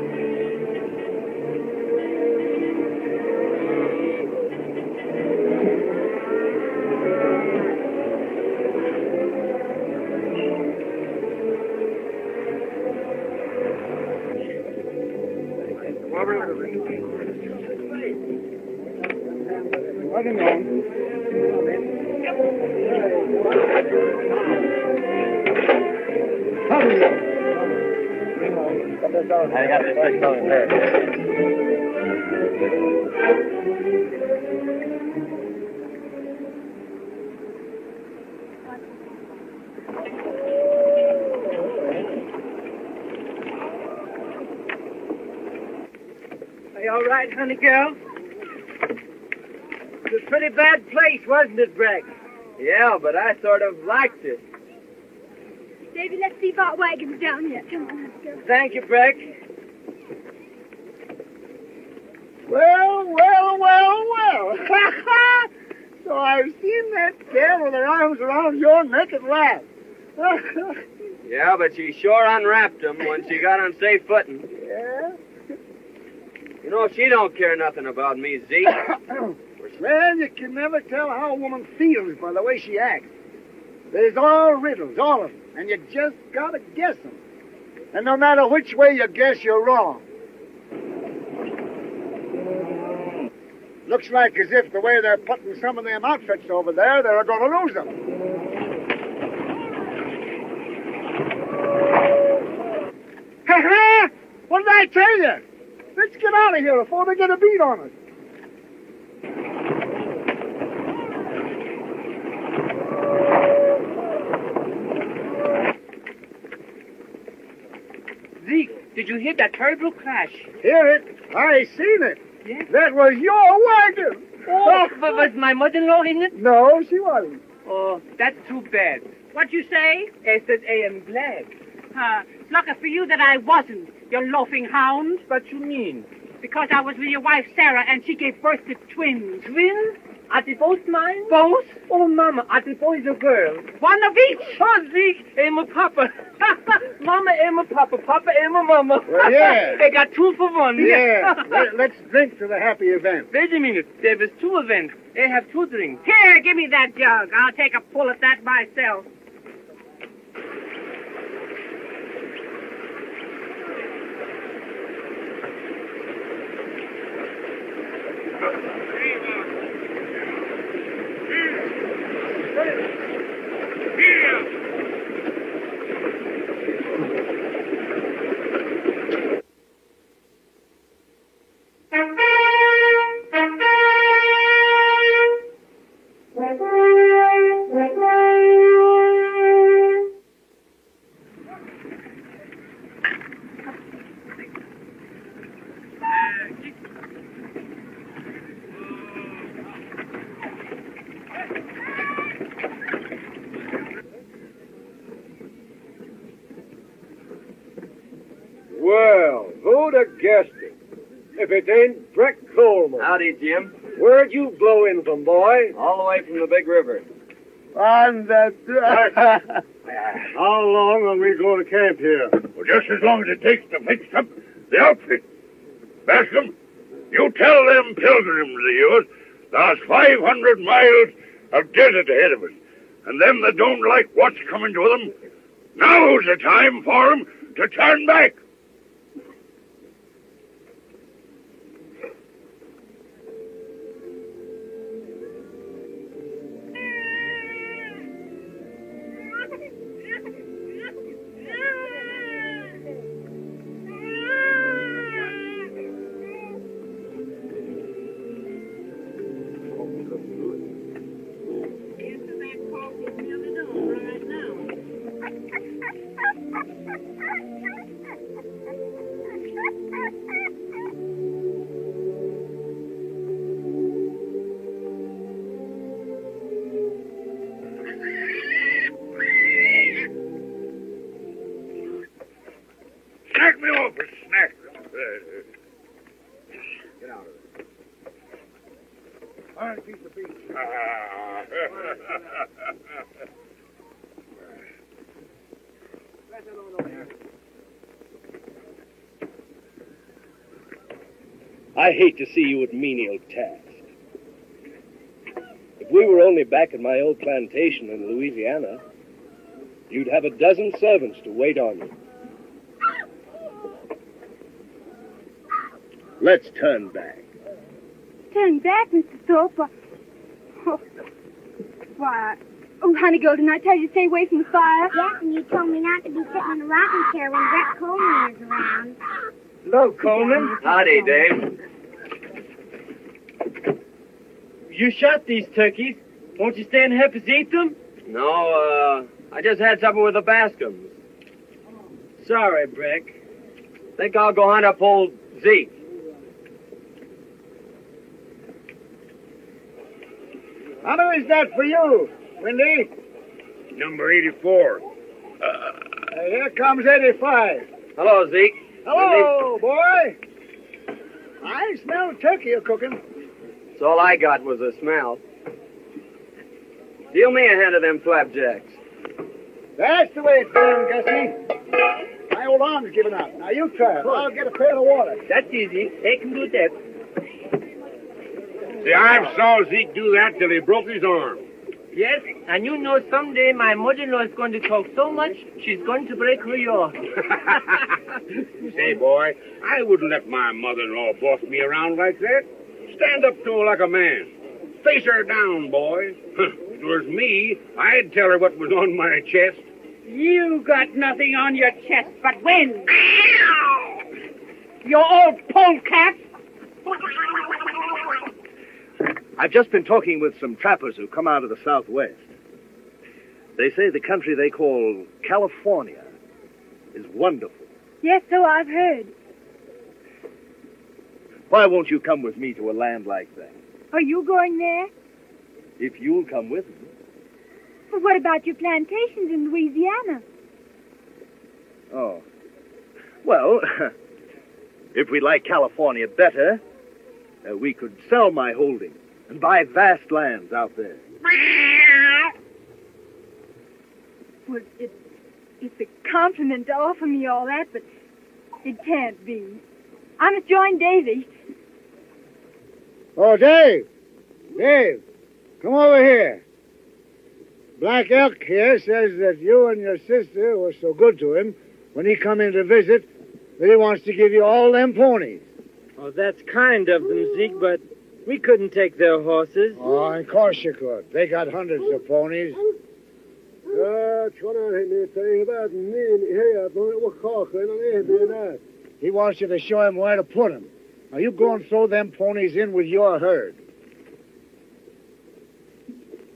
I got this fixed on there. Are you all right, honey girl? It was a pretty bad place, wasn't it, Breck? Yeah, but I sort of liked it. Davy, let's see if our wagon's down yet. Come on, let's go. Thank you, Breck. Well. So I've seen that girl with her arms around your neck at last. Yeah, but she sure unwrapped them when she got on safe footing. Yeah? You know, she don't care nothing about me, Zeke. Man, you can never tell how a woman feels by the way she acts. There's all riddles, all of them, and you just gotta guess them. And no matter which way you guess, you're wrong. Looks like as if the way they're putting some of them outfits over there, they're going to lose them. Ha-ha! What did I tell you? Let's get out of here before they get a beat on us. Zeke, did you hear that terrible crash? Hear it? I seen it. Yeah? That was your wagon. Oh, but was my mother-in-law in it? No, she wasn't. Oh, that's too bad. What you say? I said I am glad. It's lucky for you that I wasn't, you loafing hound. What you mean? Because I was with your wife, Sarah, and she gave birth to twins. Twins? Are they both mine? Both? Oh, Mama, are they boys or girls? One of each. Oh, Zeke, I'm a papa. Mama, I'm a papa. Papa, I'm a mama. Well, yeah. I got 2 for 1. Yeah. Let's drink to the happy event. Wait a minute. There was 2 events. I have 2 drinks. Here, give me that jug. I'll take a pull at that myself. Well, who'd have guessed it? If it ain't Breck Coleman. Howdy, Jim. Where'd you blow in from, boy? All the way from the big river. On that... How long are we going to camp here? Well, just as long as it takes to fix up the outfit. Bascom, you tell them pilgrims of yours there's 500 miles of desert ahead of us. And them that don't like what's coming to them, now's the time for them to turn back. Snack me off a snack. Get out of it. Fine piece of beef. I hate to see you at menial tasks. If we were only back at my old plantation in Louisiana, you'd have a dozen servants to wait on you. Let's turn back. Turn back, Mr. Thorpe. Why? Oh, Honeygold, didn't I tell you to stay away from the fire? Yes, and you told me not to be sitting in a rocking chair when Brett Coleman is around. Hello, Coleman. Howdy, Dave. You shot these turkeys. Won't you stay and help us eat them? No, I just had supper with the Bascom's. Sorry, Breck. Think I'll go hunt up old Zeke. How many is that for you, Windy? Number 84. Here comes 85. Hello, Zeke. Hello, boy. I smell turkey you're cooking. That's all I got was a smell. Deal me a hand of them flapjacks. That's the way it's done, Gussie. My old arm's giving out. Now you try it. I'll get a pail of water. That's easy. They can do that. See, I saw Zeke do that till he broke his arm. Yes, and you know someday my mother-in-law is going to talk so much, she's going to break her yaw. Say, boy, I wouldn't let my mother-in-law boss me around like that. Stand up to her like a man. Face her down, boy. If it was me, I'd tell her what was on my chest. You got nothing on your chest but wind. You old polecat. I've just been talking with some trappers who come out of the Southwest. They say the country they call California is wonderful. Yes, so I've heard. Why won't you come with me to a land like that? Are you going there? If you'll come with me. Well, what about your plantations in Louisiana? Oh. Well, if we like California better, we could sell my holdings and buy vast lands out there. Well, it's a compliment to offer me all that, but it can't be. I must join Davy. Oh, Dave. Dave, come over here. Black Elk here says that you and your sister were so good to him when he come in to visit that he wants to give you all them ponies. Oh, that's kind of them, Zeke, but we couldn't take their horses. Oh, of course you could. They got hundreds of ponies. He wants you to show him where to put them. Now, you go and throw them ponies in with your herd.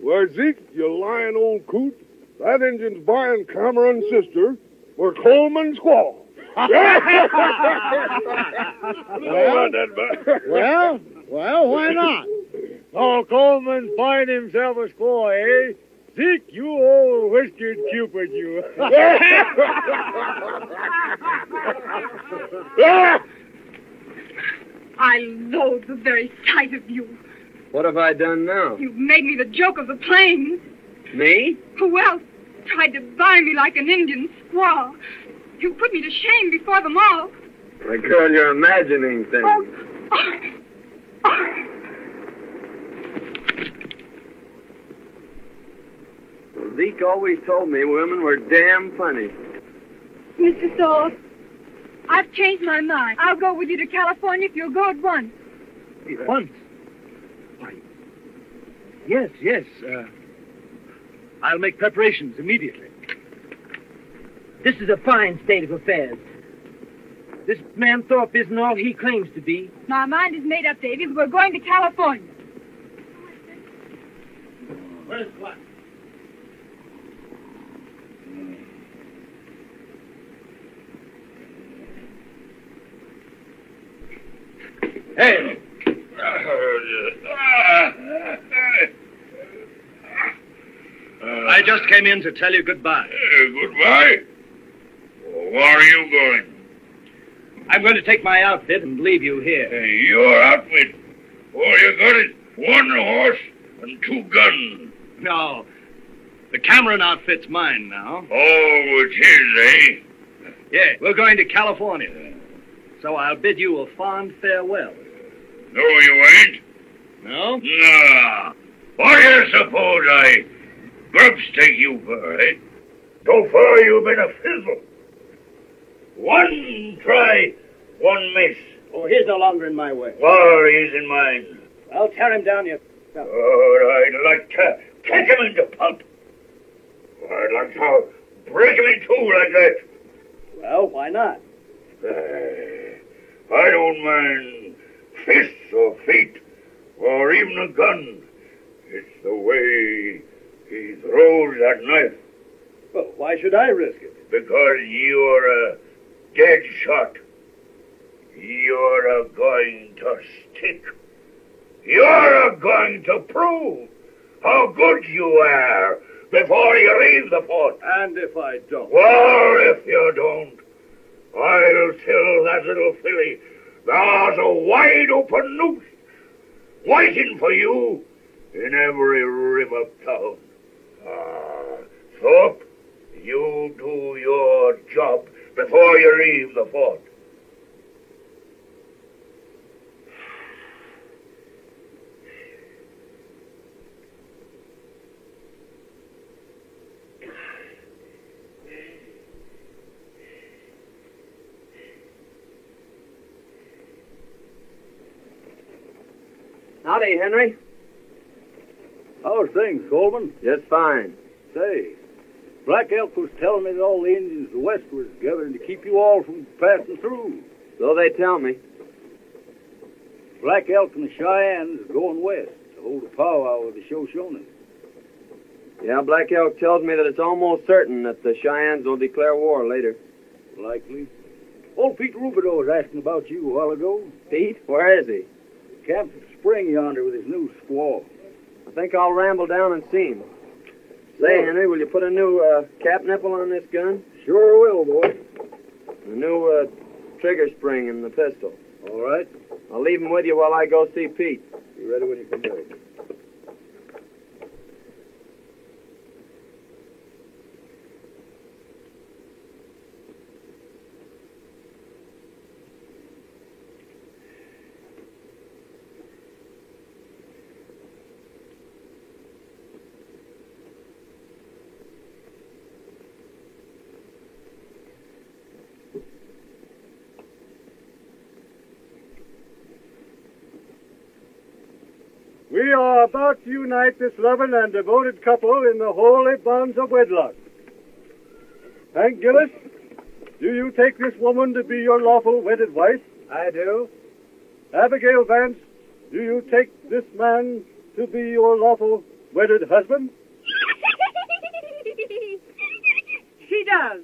Why, Zeke, you lying old coot. That Injun's buying Cameron's sister for Coleman's squaw. Well, why not? Oh, Coleman's buying himself a squaw, eh? Zeke, you old whiskered Cupid, you. I loathe the very sight of you. What have I done now? You've made me the joke of the plains. Me? Who else tried to buy me like an Indian squaw? You put me to shame before them all. My girl, you're imagining things. Zeke always told me women were damn funny. Mr. Thorpe, I've changed my mind. I'll go with you to California if you'll go at once. Once? Why, yes. I'll make preparations immediately. This is a fine state of affairs. This man Thorpe isn't all he claims to be. My mind is made up, Davy. We're going to California. Where's what? Hey! I just came in to tell you goodbye. Goodbye? Where are you going? I'm going to take my outfit and leave you here. Your outfit? All you got is one horse and 2 guns. No. The Cameron outfit's mine now. Oh, it's his, eh? Yeah, we're going to California. So I'll bid you a fond farewell. No, you ain't. No? Nah. What do you suppose I grubstake you for, eh? So far you've been a fizzle. 1 try, 1 miss. Oh, he's no longer in my way. Or he's in mine. I'll tear him down, you... Oh, I'd like to kick him into pulp. I'd like to break him in 2 like that. Well, why not? I don't mind fists or feet or even a gun. It's the way he throws that knife. Well, why should I risk it? Because you're a dead shot. You're going to stick. You're going to prove how good you are before you leave the fort. And if I don't? Well, if you don't, I'll tell that little filly there's a wide open noose waiting for you in every river town. Thorpe, you do your job before you leave the fort. Howdy, Henry. How's things, Coleman? Just fine. Say, Black Elk was telling me that all the Indians west was gathering to keep you all from passing through. So they tell me. Black Elk and the Cheyennes are going west to hold a powwow with the Shoshones. Yeah, Black Elk tells me that it's almost certain that the Cheyennes will declare war later. Likely. Old Pete Rubidoux was asking about you a while ago. Pete? Where is he? Camped at the spring yonder with his new squaw. I think I'll ramble down and see him. Say, Henry, will you put a new cap nipple on this gun? Sure will, boy. A new trigger spring in the pistol. All right. I'll leave him with you while I go see Pete. Be ready when you come back. We are about to unite this loving and devoted couple in the holy bonds of wedlock. Hank Gillis, do you take this woman to be your lawful wedded wife? I do. Abigail Vance, do you take this man to be your lawful wedded husband? She does.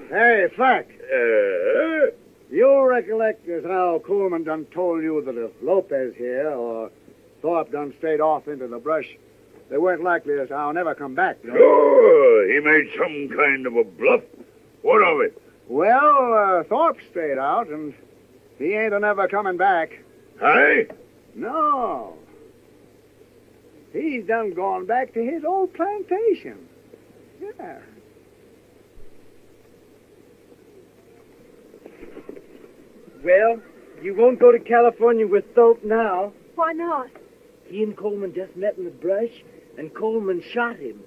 Hey, Flack. You recollect as how Coleman done told you that if Lopez here or Thorpe done strayed off into the brush, They weren't likely as I'll never come back. Sure, he made some kind of a bluff. What of it? Well, Thorpe stayed out, and he ain't never coming back. Hey? No. He's done gone back to his old plantation. Yeah. Well, you won't go to California with Thorpe now. Why not? He and Coleman just met in the brush, and Coleman shot him.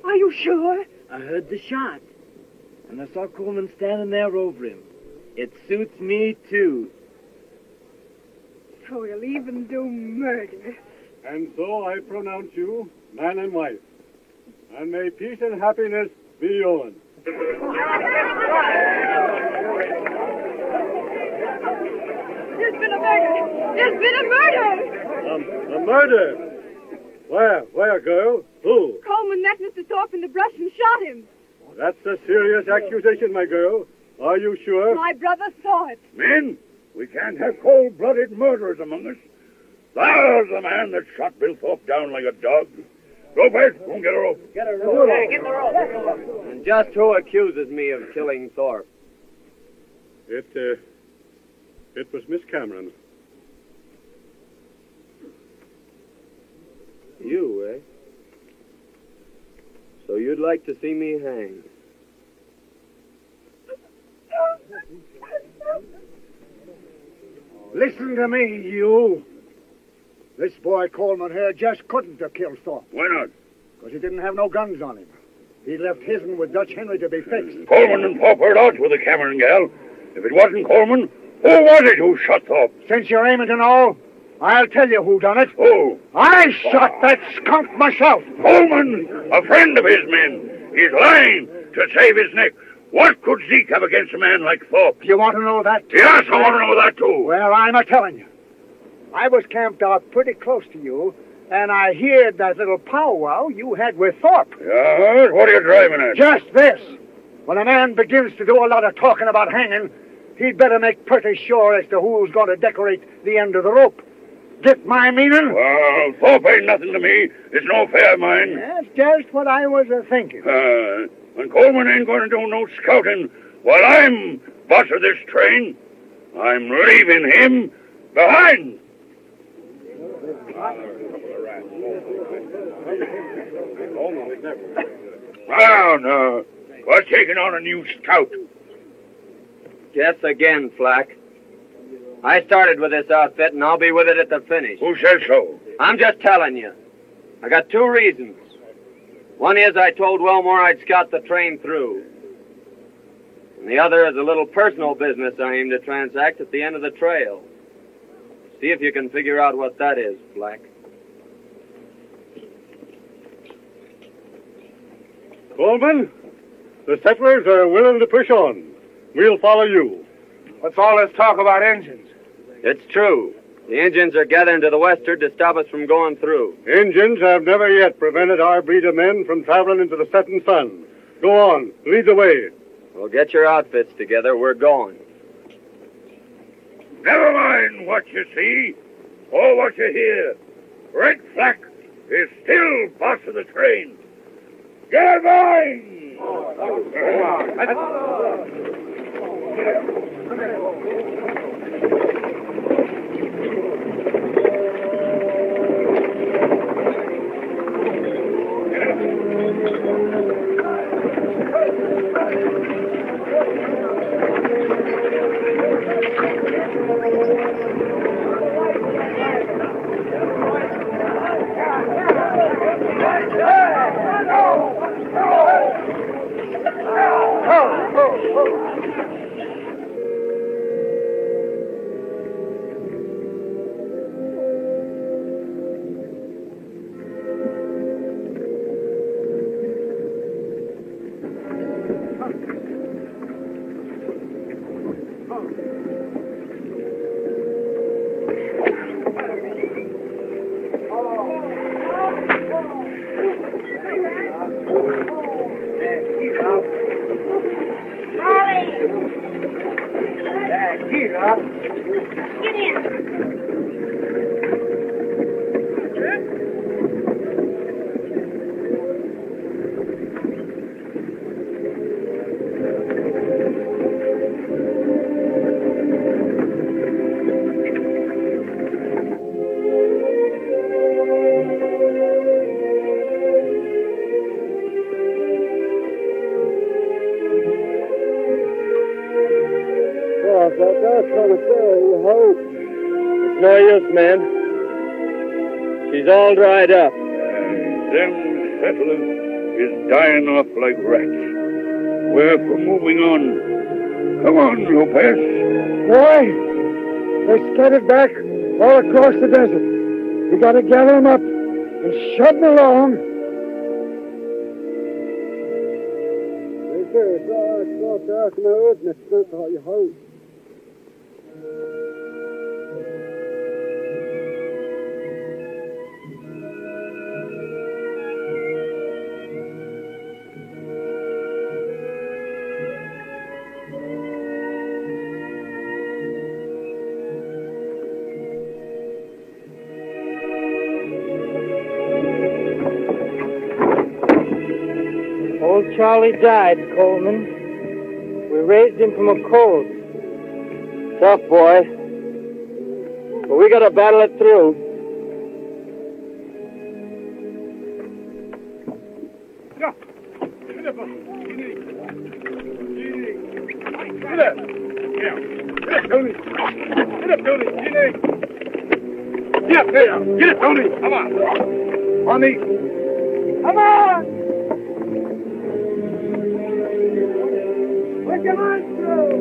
Are you sure? I heard the shot, and I saw Coleman standing there over him. It suits me, too. So he'll even do murder. And so I pronounce you man and wife. And may peace and happiness be yours. There's been a murder! There's been a murder! A murder? Where, girl? Who? Coleman met Mr. Thorpe in the brush and shot him. That's a serious accusation, my girl. Are you sure? My brother saw it. Men, we can't have cold-blooded murderers among us. There's the man that shot Bill Thorpe down like a dog. Go, Bert. Go and get a rope. Get a rope. Hey, get the rope. And just who accuses me of killing Thorpe? It was Miss Cameron. You, eh? So you'd like to see me hanged? Listen to me, you. This boy Coleman here just couldn't have killed Thorpe. Why not? Because he didn't have no guns on him. He left his'n with Dutch Henry to be fixed. Coleman and Thorpe are out with the Cameron gal. If it wasn't Coleman, who was it who shot Thorpe? Since you're aiming to know, I'll tell you who done it. Who? I shot that skunk myself. Coleman, a friend of his men. He's lying to save his neck. What could Zeke have against a man like Thorpe? You want to know that? Yes, I want to know that, too. Well, I'm a-telling you. I was camped out pretty close to you, and I heard that little powwow you had with Thorpe. Yes? What are you driving at? Just this. When a man begins to do a lot of talking about hanging, he'd better make pretty sure as to who's going to decorate the end of the rope. Get my meaning? Well, Thorpe ain't nothing to me. It's no affair of mine. That's just what I was thinking. And Coleman ain't going to do no scouting while I'm boss of this train. I'm leaving him behind. Now, we're taking on a new scout. Guess again, Flack. I started with this outfit, and I'll be with it at the finish. Who says so? I'm just telling you. I got two reasons. One is I told Wellmore I'd scout the train through. And the other is a little personal business I aim to transact at the end of the trail. See if you can figure out what that is, Flack. Coleman, the settlers are willing to push on. We'll follow you. What's all this talk about engines? It's true. The Indians are gathering to the westward to stop us from going through. Indians have never yet prevented our breed of men from traveling into the setting sun. Go on, lead the way. Well, get your outfits together. We're going. Never mind what you see or what you hear. Red Flack is still boss of the train. Get going! what that's going to say, you hope. It's no use, man. She's all dried up. Them settlers is dying off like rats. We're for moving on. Come on, Lopez. Boy, they're scattered back all across the desert. We got to gather them up and shove them along. It's all dark now, isn't it? That's all you hope. Old Charlie died, Coleman. We raised him from a cold. Tough boy. But we gotta battle it through. Get up. Get up, Tony. Get up, Tony. Get up there. Get up, Tony. Come on. On me. Come on. Put your hands through.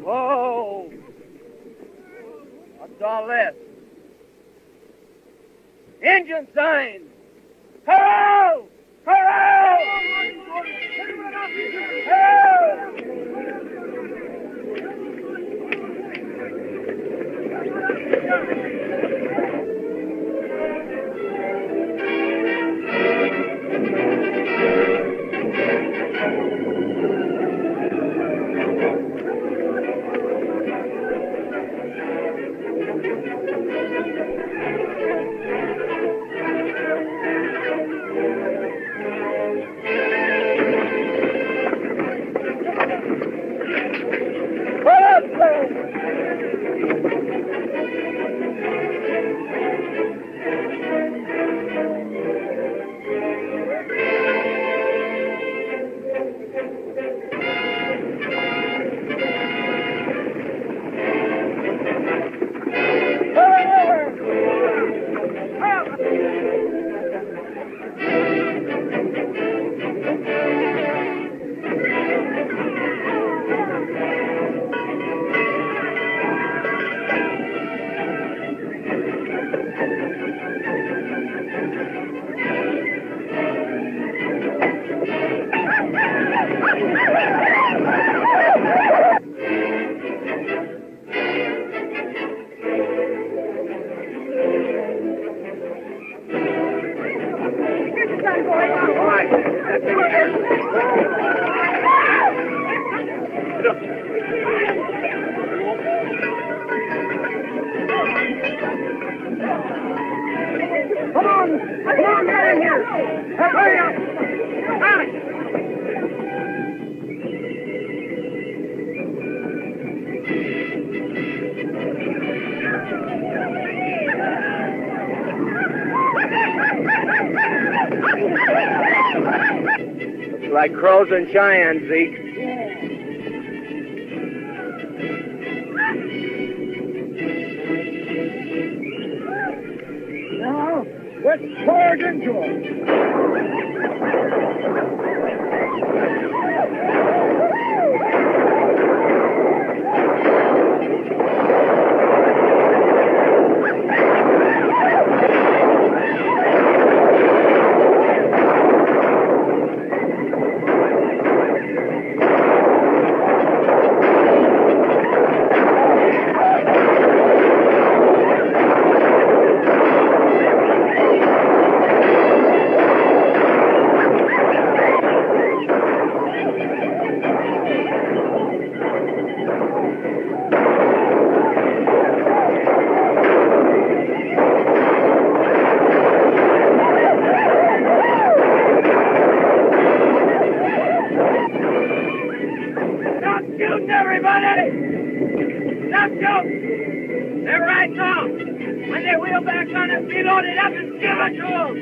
Whoa! What's all this? Engine signs! Hello! Hello! Come on, get in here. Hurry up. Looks like crows and Cheyennes, Zeke. Now, let's charge into them. Shooting, everybody! Stop shooting! They're right now. When they wheel back on us, reload it up and give it to them.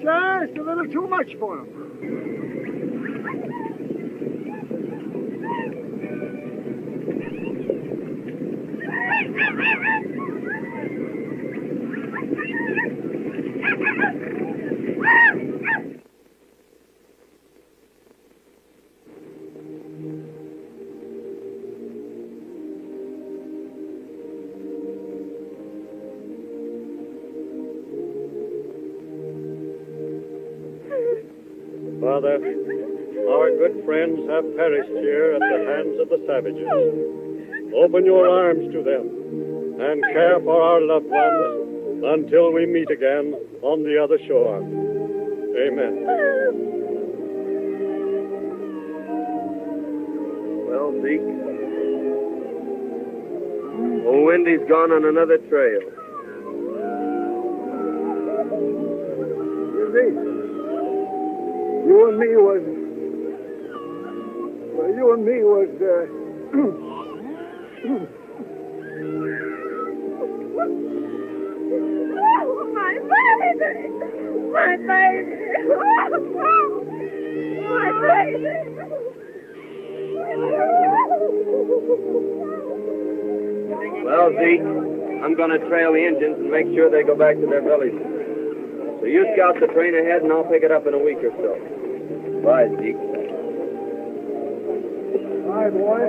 Just a little too much for him. Father, our good friends have perished here at the hands of the savages. Open your arms to them and care for our loved ones until we meet again on the other shore. Amen. Well, Zeke, old Wendy's gone on another trail. You see? You and me was... Well, you and me was, My baby! My baby! My baby! Well, Zeke, I'm going to trail the engines and make sure they go back to their villages. So you scout the train ahead, and I'll pick it up in a week or so. Bye, Zeke. Bye, boy.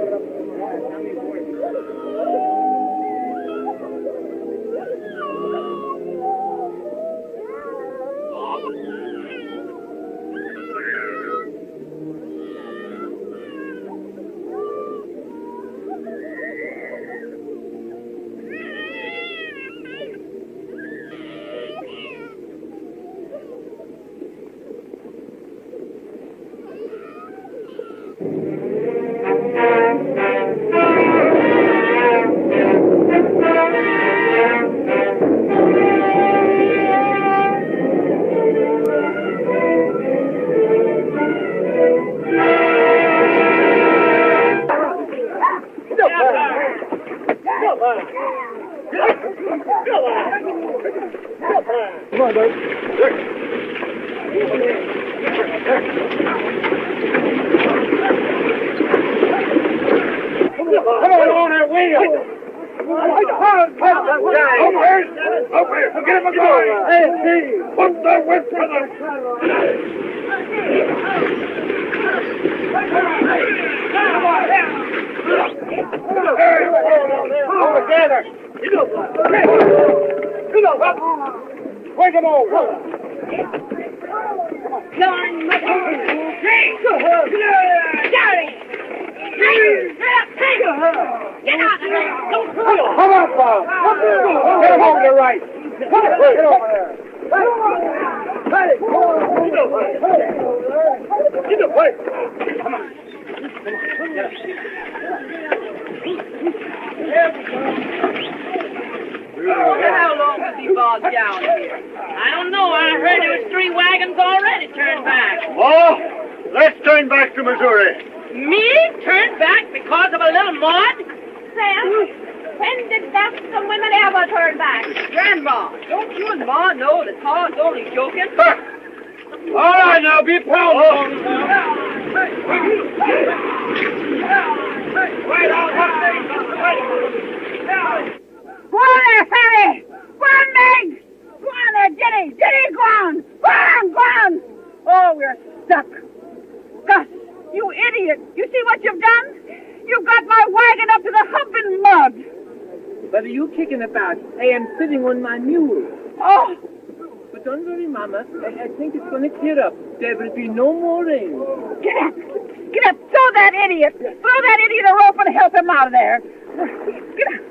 Come on, Dave. Come on that wheel. Over here. Get him a going. Hey, put the whip for them. All together. Wake them all. Get out of there! Come on, Bob. Get him over to the right. Get over there. Hey, come on. Get the plate. Come on. How long has he bogged down here? I don't know. I heard there was 3 wagons already turned back. Oh, let's turn back to Missouri. Me? Turned back because of a little mud? Sam, when did that some women ever turn back? Grandma, don't you and Ma know that Pa's only joking? All right, now, be powerful. Go on there, Fanny! Go on, Meg! Go on there, Jenny! Jenny, go on! Go on, go on! Oh, we're stuck. Gus, you idiot! You see what you've done? You've got my wagon up to the hump in mud. What are you kicking about? I am sitting on my mule. Oh! But don't worry, Mama. I think it's going to clear up. There will be no more rain. Get up! Get up! Throw that idiot! Throw that idiot a rope and help him out of there! Get up!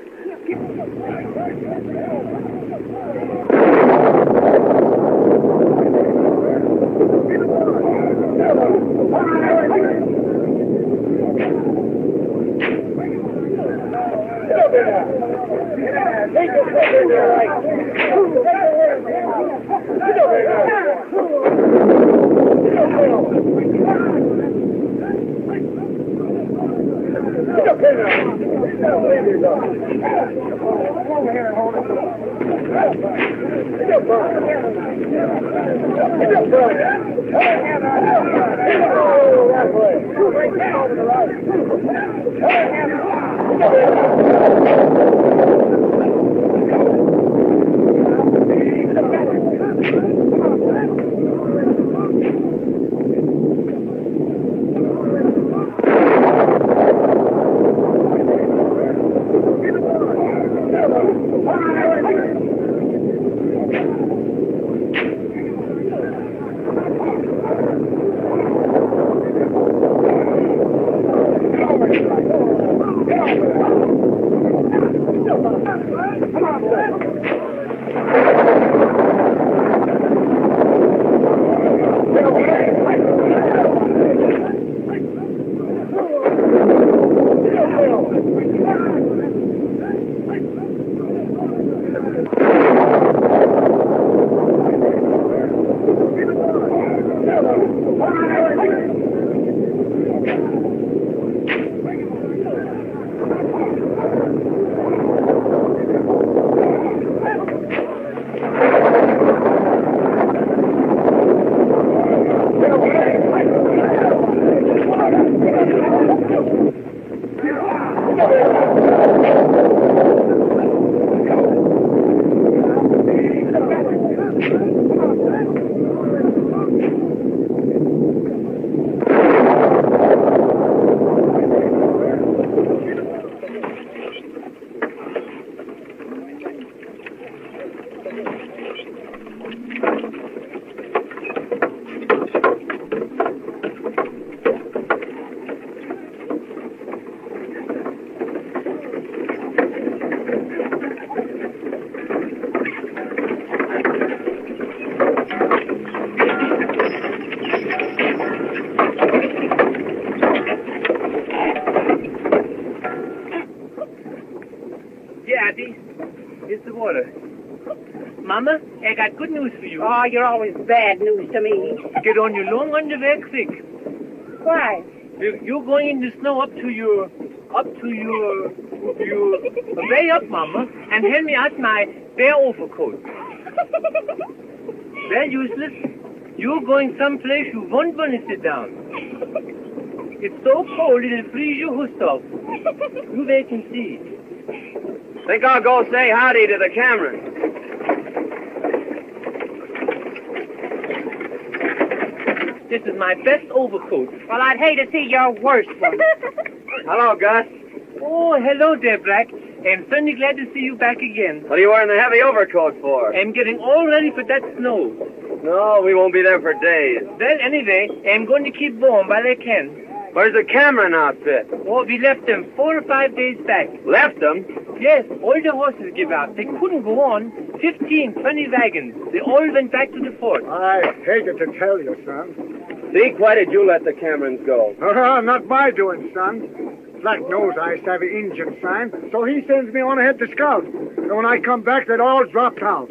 Mama, I got good news for you. Oh, you're always bad news to me. Get on your long underwear quick. Why? You're going in the snow up to your base hurry up, Mama, and hand me out my bear overcoat. Well, useless. You're going someplace you won't want to sit down. It's so cold it'll freeze your hoofs off. You wait and see. Think I'll go say howdy to the Camerons. This is my best overcoat. Well, I'd hate to see your worst one. Hello, Gus. Oh, hello there, Black. I'm certainly glad to see you back again. What are you wearing the heavy overcoat for? I'm getting all ready for that snow. No, we won't be there for days. Well, anyway, I'm going to keep warm while I can. Where's the Cameron outfit? Oh, we left them 4 or 5 days back. Left them? Yes, all the horses give out. They couldn't go on. 15, 20 wagons. They all went back to the fort. I hated to tell you, son. Zeke, why did you let the Camerons go? Not my doing, son. Black knows I savvy Injun sign, so he sends me on ahead to scout. And when I come back, they'd all dropped out.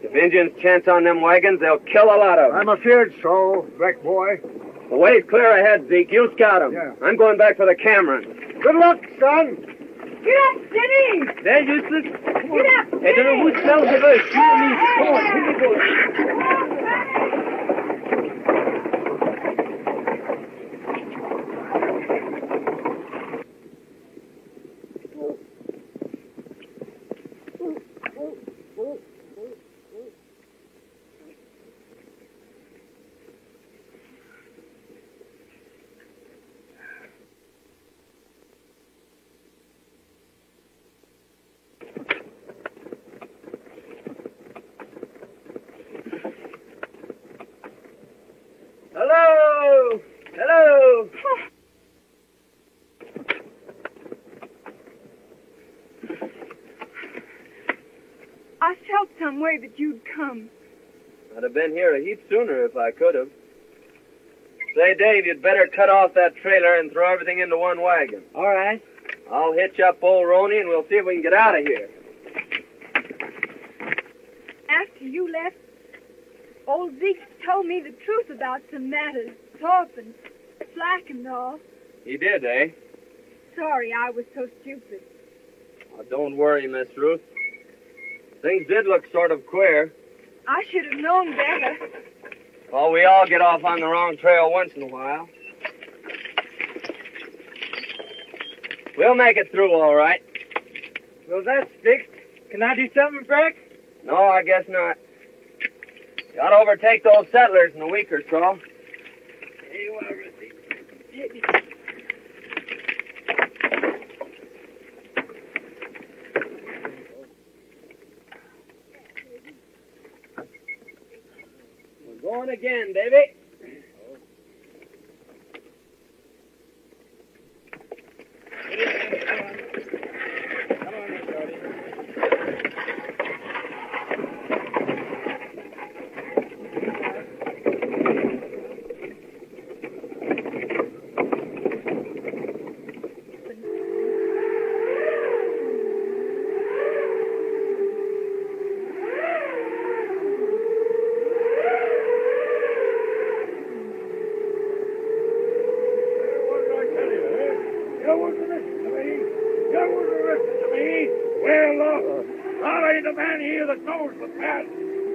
If Indians chance on them wagons, they'll kill a lot of them. I'm afeard so, Black boy. The way's clear ahead, Zeke. You scout them. Yeah. I'm going back for the Camerons. Good luck, son. Get up, Jenny! They're useless. Get up, I don't know who smells the worst. You or me. Come on, here we go. Hello! Hello! I felt some way that you'd come. I'd have been here a heap sooner if I could have. Say, Dave, you'd better cut off that trailer and throw everything into one wagon. All right. I'll hitch up old Roney and we'll see if we can get out of here. After you left, old Zeke told me the truth about some matters. Thorpe and Slack and all. He did, eh? Sorry I was so stupid. Oh, don't worry, Miss Ruth. Things did look sort of queer. I should have known better. Well, we all get off on the wrong trail once in a while. We'll make it through all right. Well, that's fixed. Can I do something, Frank? No, I guess not. Got to overtake those settlers in a week or so. Here you are, Rusty. We're going again, baby.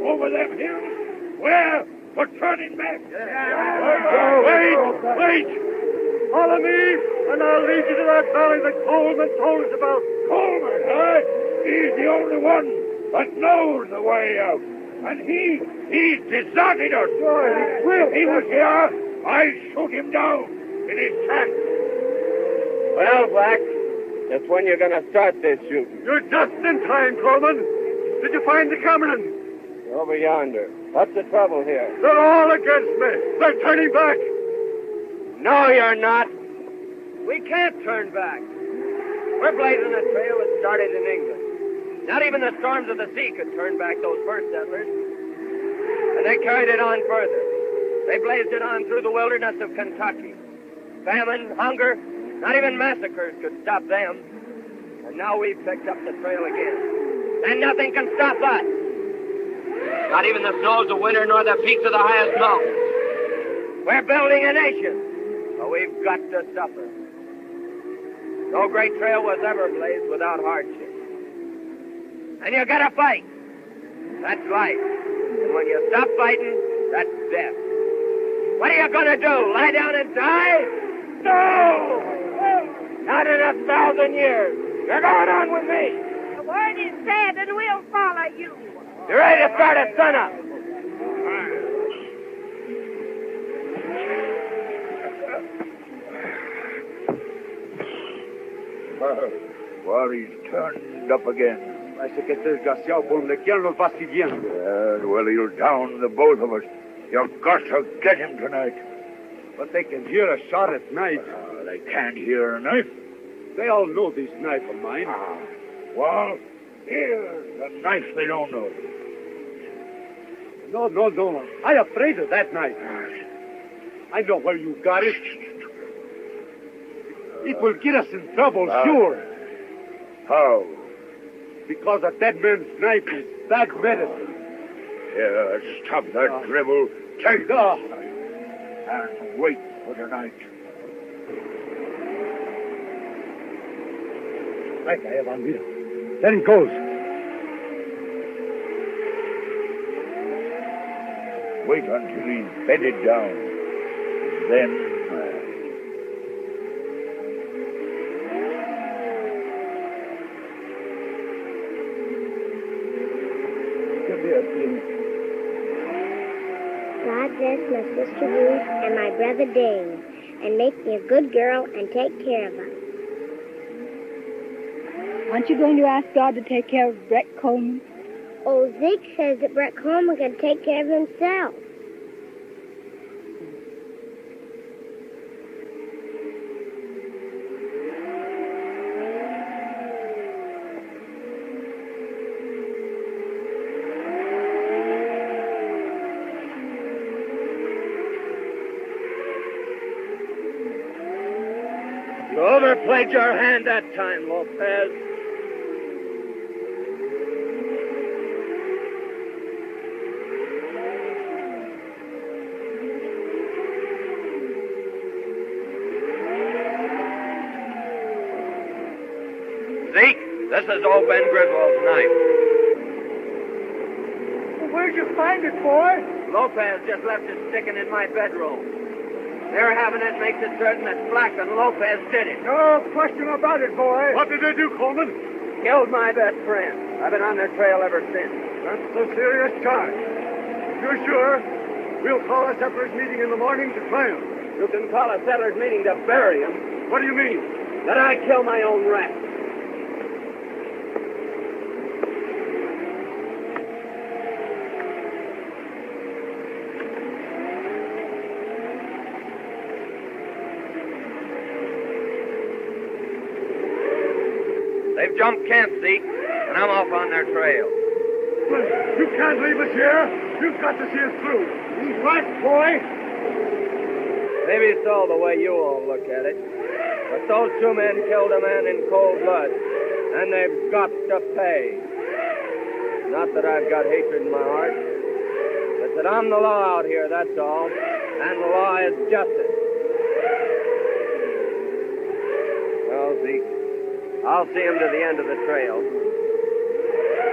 Over them hills? Where? For turning back. Wait! Follow me, and I'll lead you to that valley that Coleman told us about. Coleman, eh? He's the only one that knows the way out. And he's deserted us. If he was here, I'd shoot him down in his tracks. Well, Black, that's when you're going to start this shooting. You're just in time, Coleman. Did you find the Cameron? Over yonder. What's the trouble here? They're all against me. They're turning back. No, you're not. We can't turn back. We're blazing a trail that started in England. Not even the storms of the sea could turn back those first settlers. And they carried it on further. They blazed it on through the wilderness of Kentucky. Famine, hunger, not even massacres could stop them. And now we've picked up the trail again. And nothing can stop us. Not even the snows of winter nor the peaks of the highest mountains. We're building a nation, but we've got to suffer. No great trail was ever blazed without hardship. and you gotta fight. That's life. And when you stop fighting, that's death. What are you gonna do? Lie down and die? No! Not in 1,000 years. You're going on with me. The word is said, and we'll follow you. You're ready to start at sunup. Well, he's turned up again. Parece que este desgraciado por donde quiera nos va siguiendo. Well, he'll down the both of us. You've got to get him tonight. But they can hear a shot at night. They can't hear a knife. They all know this knife of mine. Well, here's a knife they don't know. No. I'm afraid of that knife. I know where you got it. It will get us in trouble, sure. How? Because a dead man's knife is bad medicine. Yeah, stop that dribble. Take that. And wait for the night. Right, I have on Vito. There he goes. Wait until he's bedded down. Then... God bless my sister Ruth and my brother Dave, and make me a good girl and take care of us. Aren't you going to ask God to take care of Brett Coleman? Old Zeke says that Brett Coleman can take care of himself. You overplayed your hand that time, Lopez. Zeke, this is old Ben Griswold's knife. Where'd you find it, boy? Lopez just left it sticking in my bedroom. Their having it makes it certain that Black and Lopez did it. No question about it, boy. What did they do, Coleman? Killed my best friend. I've been on their trail ever since. That's a serious charge. If you're sure, we'll call a settlers meeting in the morning to try him. You can call a settlers meeting to bury him. What do you mean? That I kill my own rat. They've jumped camp, Zeke, and I'm off on their trail. You can't leave us here. You've got to see us through. He's right, boy. Maybe so the way you all look at it. But those two men killed a man in cold blood, and they've got to pay. Not that I've got hatred in my heart, but that I'm the law out here, that's all. And the law is justice. Well, Zeke, I'll see him to the end of the trail.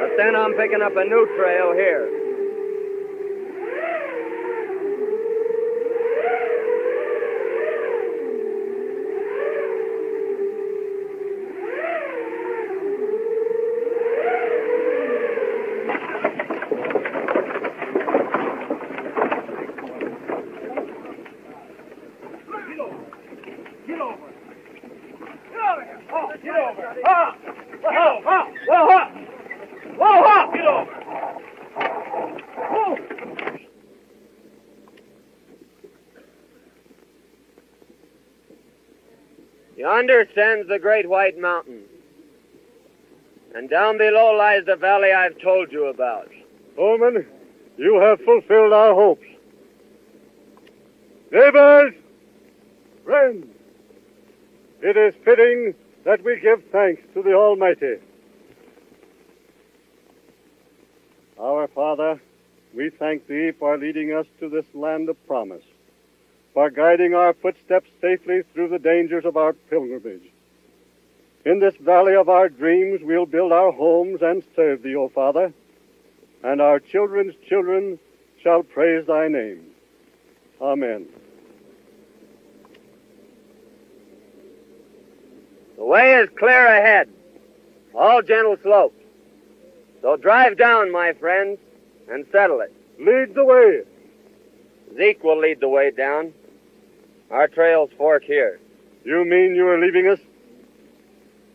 But then I'm picking up a new trail here. Yonder stands the great white mountain. And down below lies the valley I've told you about. Coleman, you have fulfilled our hopes. Neighbors, friends, it is fitting that we give thanks to the Almighty. Our Father, we thank Thee for leading us to this land of promise, for guiding our footsteps safely through the dangers of our pilgrimage. In this valley of our dreams we'll build our homes and serve thee, O Father, and our children's children shall praise thy name. Amen. The way is clear ahead, all gentle slopes. So drive down, my friends, and settle it. Lead the way. Zeke will lead the way down. Our trails fork here. You mean you are leaving us?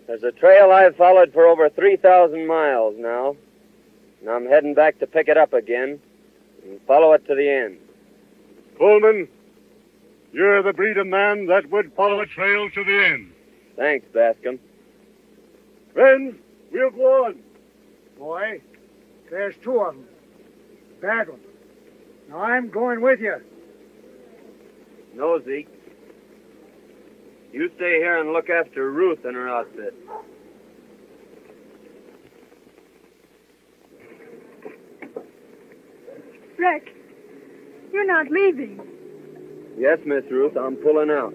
There's a trail I've followed for over 3,000 miles now, and I'm heading back to pick it up again and follow it to the end. Coleman, you're the breed of man that would follow a trail to the end. Thanks, Bascom. Friends, we'll go on. Boy, there's two of them. Bad ones. Now I'm going with you. No, Zeke. You stay here and look after Ruth and her outfit. Rex, you're not leaving. Yes, Miss Ruth, I'm pulling out.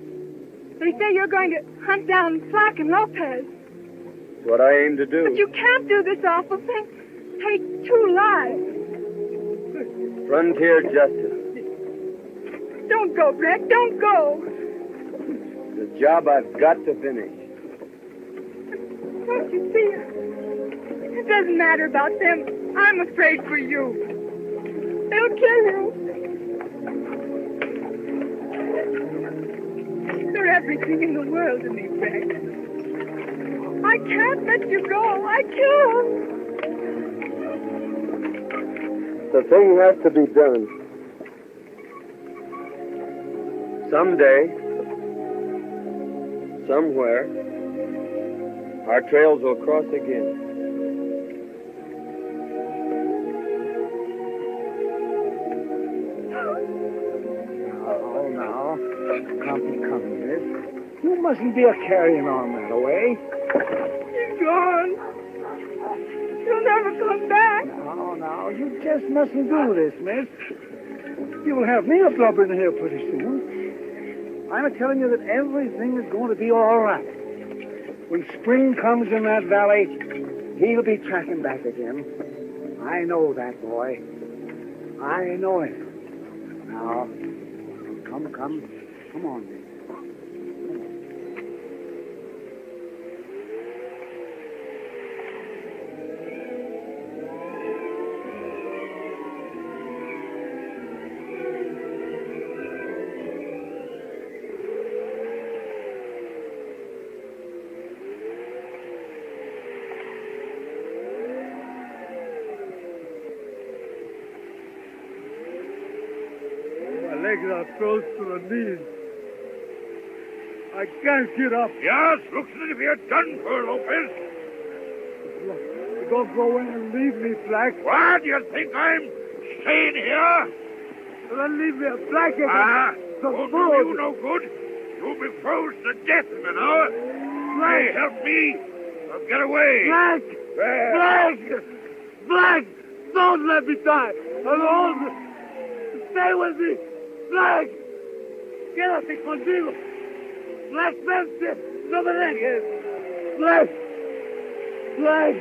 They say you're going to hunt down Flack and Lopez. It's what I aim to do. But you can't do this awful thing. Take 2 lives. Frontier justice. Don't go, Rex. Don't go. The job I've got to finish. Don't you see? It doesn't matter about them. I'm afraid for you. They'll kill you. You're everything in the world to me, Rex. I can't let you go. I can't. The thing has to be done. Someday, somewhere, our trails will cross again. Oh, now. Come, miss. You mustn't be a-carrying on that way. He's gone. He'll never come back. Now, you just mustn't do this, miss. You'll have me a blubbering here pretty soon. I'm telling you that everything is going to be all right. When spring comes in that valley, he'll be tracking back again. I know that, boy. I know it. Now, come on, miss. Legs are close to the knees. I can't get up. Yes, looks as if you're done for, Lopez. Don't go in and leave me, Black. What? You think I'm staying here? Then leave me a blanket. Won't do you no good. You'll be froze to death in an hour. Hey, help me. I'll get away. Black! Black! Don't let me die alone. Stay with me. Black! Quédate conmigo. Black, vente. No me dejes. Black! Black!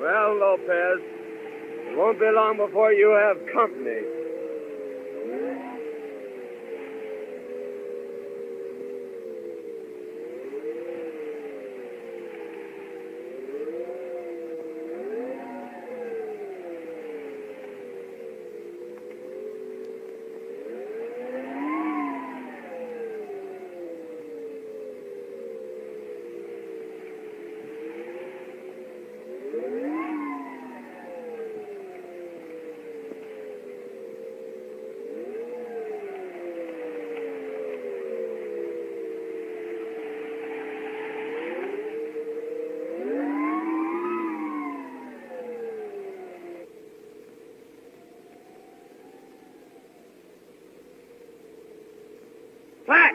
Well, Lopez, it won't be long before you have company. Pack!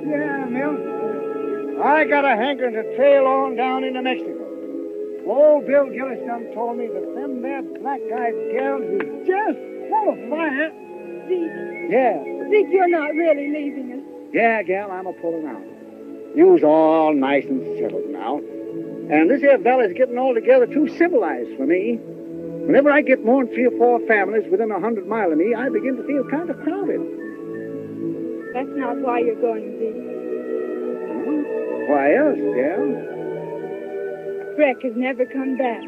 Yeah, Mill. I got a hankering to trail on down into Mexico. Old Bill Gillis done told me that them there black-eyed gals is just full of fire. Zeke. Yeah. Zeke, you're not really leaving us. Yeah, gal, I'm a-pulling out. You's all nice and settled now. And this here fella's getting altogether too civilized for me. Whenever I get more than 3 or 4 families within 100 miles of me, I begin to feel kind of crowded. That's not why you're going, Zeke. Why else, gal? Breck has never come back.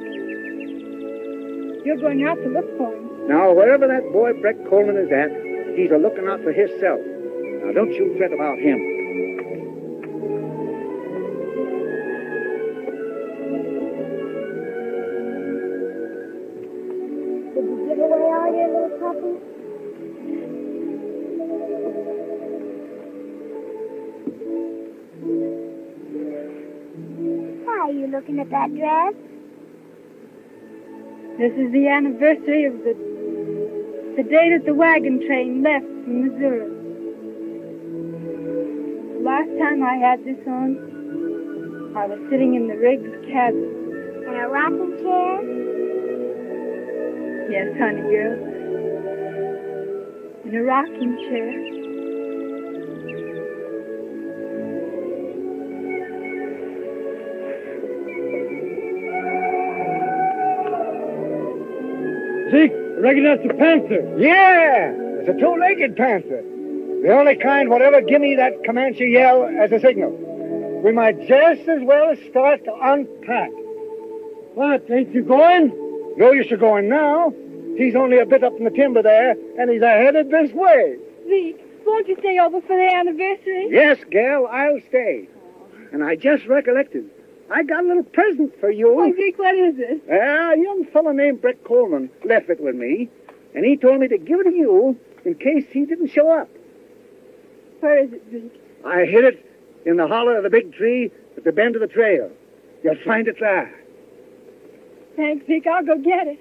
You're going out to look for him. Now, wherever that boy Breck Coleman is at, he's a-looking out for himself. Now, don't you fret about him. Did you give away all your little puppies? Why are you looking at that dress? This is the anniversary of the day that the wagon train left from Missouri. The last time I had this on, I was sitting in the Riggs cabin. In a rocking chair? Yes, honey girl. In a rocking chair. Zeke, I reckon that's a panther. Yeah, it's a 2-legged panther. The only kind whatever give me that Comanche yell as a signal. We might just as well start to unpack. What, ain't you going? No use of going now. He's only a bit up in the timber there, and he's headed this way. Zeke, won't you stay over for the anniversary? Yes, gal, I'll stay. And I just recollected. I got a little present for you. Oh, Zeke, what is it? A young fellow named Breck Coleman left it with me, and he told me to give it to you in case he didn't show up. Where is it, Zeke? I hid it in the hollow of the big tree at the bend of the trail. You'll find it there. Thanks, Zeke. I'll go get it.